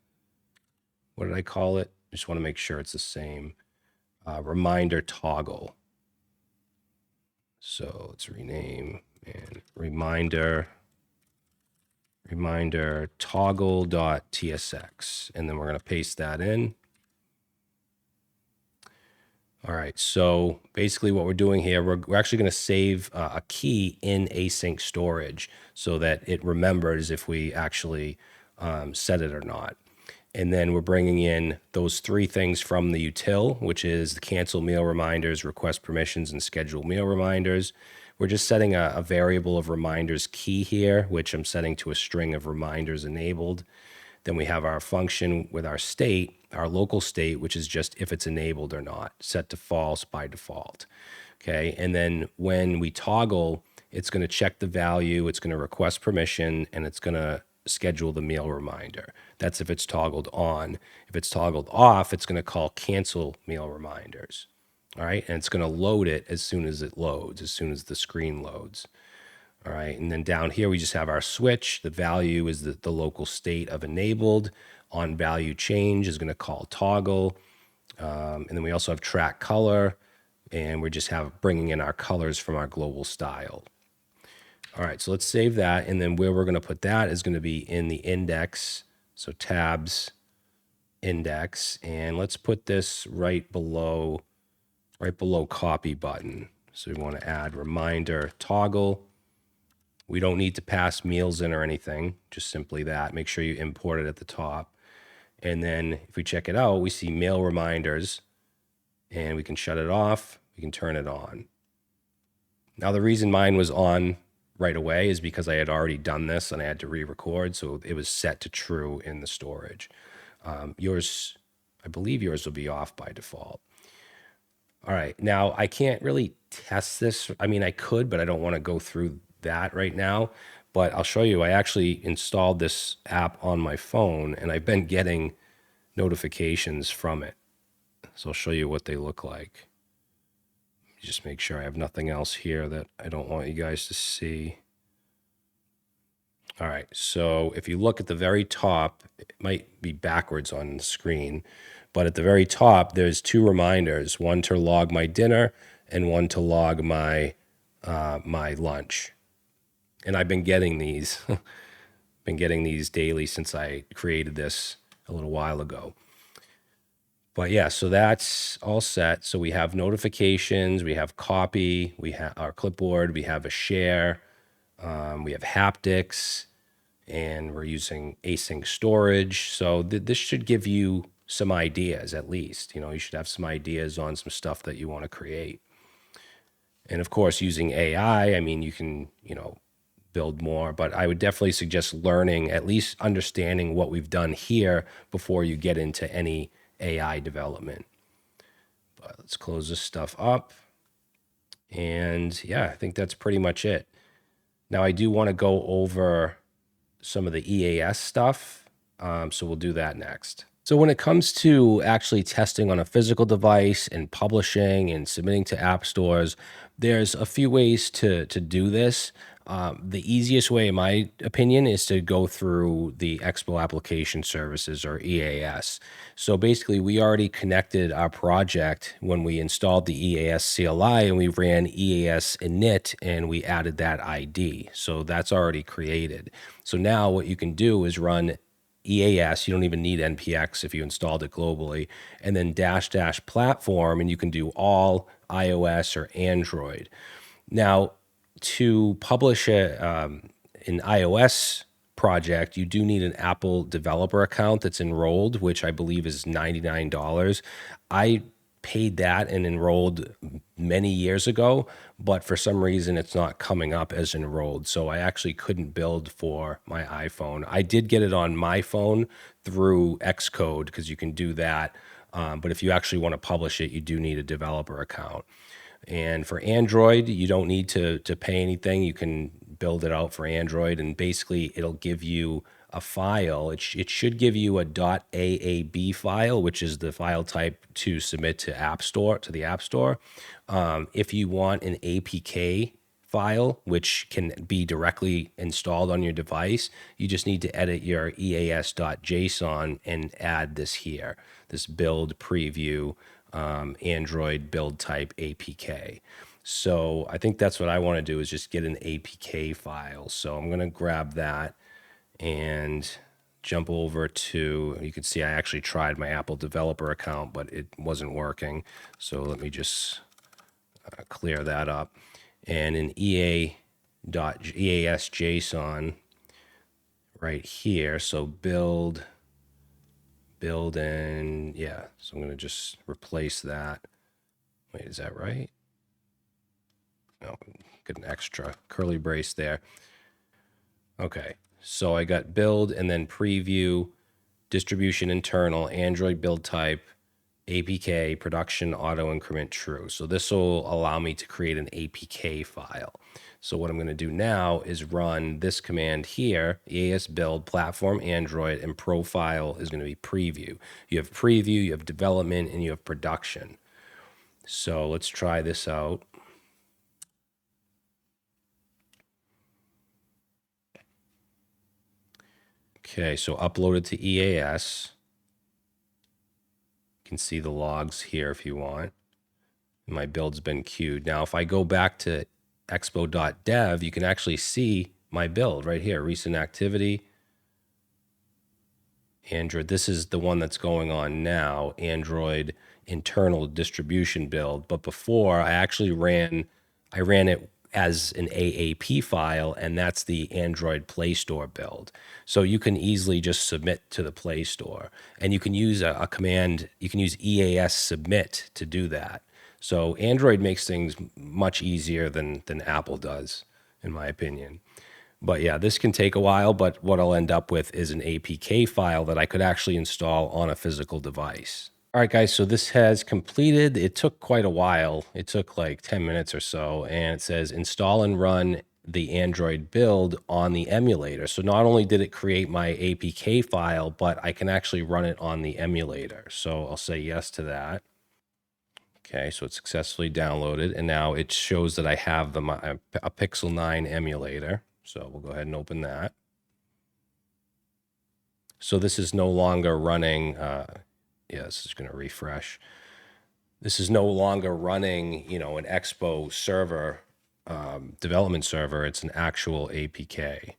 What did I call it? Just want to make sure it's the same. Reminder toggle. So let's rename and reminder toggle.tsx, and then we're going to paste that in. All right, so basically what we're doing here, we're actually going to save a key in async storage so that it remembers if we actually set it or not. And then we're bringing in those three things from the util, which is the cancel meal reminders, request permissions, and schedule meal reminders. We're just setting a variable of reminders key here, which I'm setting to a string of reminders enabled. Then we have our function with our state, our local state, which is just if it's enabled or not, set to false by default. Okay, and then when we toggle, it's going to check the value, it's going to request permission, and it's going to schedule the meal reminder. That's if it's toggled on. If it's toggled off, it's going to call cancel meal reminders. All right, and it's going to load it as soon as it loads, as soon as the screen loads. All right, and then down here we just have our switch. The value is the local state of enabled. On value change is going to call toggle. And then we also have track color, and we just have bringing in our colors from our global style. All right, so let's save that, and then where we're going to put that is going to be in the index. So tabs, index, and let's put this right below copy button. So we want to add reminder toggle. We don't need to pass meals in or anything, just simply that. Make sure you import it at the top. And then if we check it out, we see mail reminders, and we can shut it off. We can turn it on. Now, the reason mine was on right away is because I had already done this and I had to re-record, so it was set to true in the storage. Yours, I believe yours will be off by default. All right, now I can't really test this. I mean, I could, but I don't want to go through that right now. But I'll show you, I actually installed this app on my phone, and I've been getting notifications from it. So I'll show you what they look like. Just make sure I have nothing else here that I don't want you guys to see. All right, so if you look at the very top, it might be backwards on the screen, but at the very top, there's two reminders, one to log my dinner and one to log my my lunch. And I've been getting these, daily since I created this a little while ago. But yeah, so that's all set. So we have notifications, we have copy, we have our clipboard, we have a share, we have haptics, and we're using async storage. So this should give you some ideas at least. You know, you should have some ideas on some stuff that you want to create. And of course, using AI, I mean, you can, build more, but I would definitely suggest learning, at least understanding what we've done here before you get into any AI development. But let's close this stuff up. And yeah, I think that's pretty much it. Now, I do want to go over some of the EAS stuff, so we'll do that next. So when it comes to actually testing on a physical device and publishing and submitting to app stores, there's a few ways to do this. The easiest way, in my opinion, is to go through the Expo Application Services, or EAS. So basically, we already connected our project when we installed the EAS CLI, and we ran EAS init, and we added that ID. So that's already created. So now what you can do is run EAS. You don't even need NPX if you installed it globally, and then -- platform, and you can do all iOS or Android. Now, to publish an iOS project, you do need an Apple developer account that's enrolled, which I believe is $99. I paid that and enrolled many years ago, but for some reason it's not coming up as enrolled. So I actually couldn't build for my iPhone. I did get it on my phone through Xcode because you can do that. But if you actually want to publish it, you do need a developer account. And for Android, you don't need to pay anything. You can build it out for Android, and basically it'll give you a file. It should give you a .aab file, which is the file type to submit to the App Store. If you want an APK file, which can be directly installed on your device, you just need to edit your eas.json and add this here, this build preview Android build type APK. So I think that's what I want to do, is just get an APK file. So I'm going to grab that and jump over to, you can see I actually tried my Apple developer account, but it wasn't working. So let me just clear that up. And in EAS.JSON right here, so build, and yeah, so I'm going to just replace that. Wait, is that right? No, get an extra curly brace there. Okay, so I got build and then preview, distribution internal, Android build type, APK, production auto increment true. So this will allow me to create an APK file. So what I'm going to do now is run this command here, EAS build, platform, Android, and profile is going to be preview. You have preview, you have development, and you have production. So let's try this out. Okay, so upload it to EAS. You can see the logs here if you want. My build's been queued. Now, if I go back to expo.dev, you can actually see my build right here, recent activity, Android. This is the one that's going on now, Android internal distribution build. But before, I ran it as an AAP file, and that's the Android Play Store build. So you can easily just submit to the Play Store, and you can use a command. You can use EAS submit to do that. So Android makes things much easier than Apple does, in my opinion. But yeah, this can take a while, but what I'll end up with is an APK file that I could actually install on a physical device. All right, guys, so this has completed. It took quite a while. It took like 10 minutes or so, and it says install and run the Android build on the emulator. So not only did it create my APK file, but I can actually run it on the emulator. So I'll say yes to that. Okay, so it's successfully downloaded, and now it shows that I have a Pixel 9 emulator. So we'll go ahead and open that. So this is no longer running, yeah, this is going to refresh. This is no longer running, an Expo server, development server. It's an actual APK.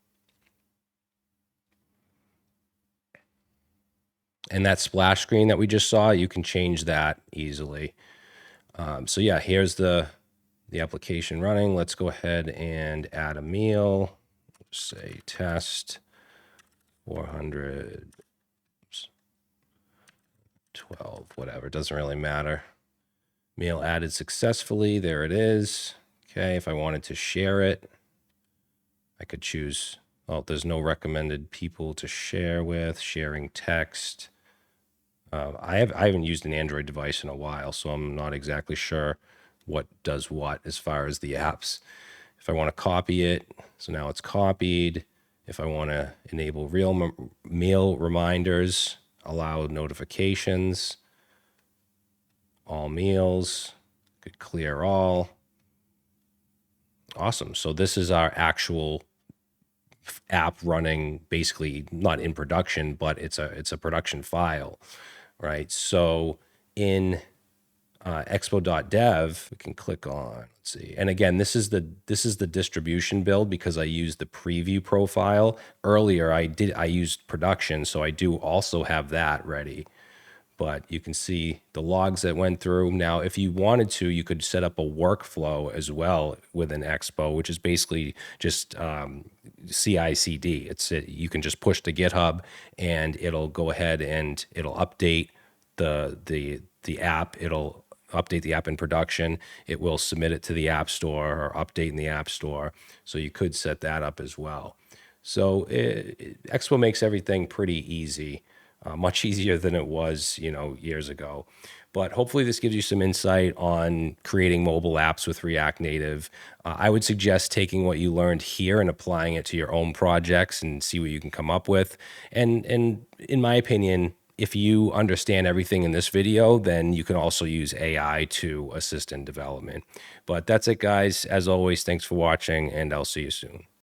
And that splash screen that we just saw, you can change that easily. So yeah, here's the application running. Let's go ahead and add a meal. Say test 400, 12, whatever. It doesn't really matter. Meal added successfully. There it is. Okay, if I wanted to share it, I could choose, oh, there's no recommended people to share with, sharing text. I haven't used an Android device in a while, so I'm not exactly sure what does what as far as the apps. If I want to copy it, so now it's copied. If I want to enable real meal reminders, allow notifications, all meals, could clear all. Awesome. So this is our actual app running, basically not in production, but it's a production file, right? So in expo.dev, we can click on, let's see. And again, this is the distribution build because I used the preview profile. Earlier I used production, so I do also have that ready. But you can see the logs that went through. Now, if you wanted to, you could set up a workflow as well within Expo, which is basically just CI/CD. You can just push to GitHub, and it'll go ahead and it'll update the app. It'll update the app in production. It will submit it to the App Store or update in the App Store. So you could set that up as well. So Expo makes everything pretty easy. Much easier than it was, years ago. But hopefully this gives you some insight on creating mobile apps with React Native. I would suggest taking what you learned here and applying it to your own projects and see what you can come up with. And in my opinion, if you understand everything in this video, then you can also use AI to assist in development. But that's it, guys. As always, thanks for watching, and I'll see you soon.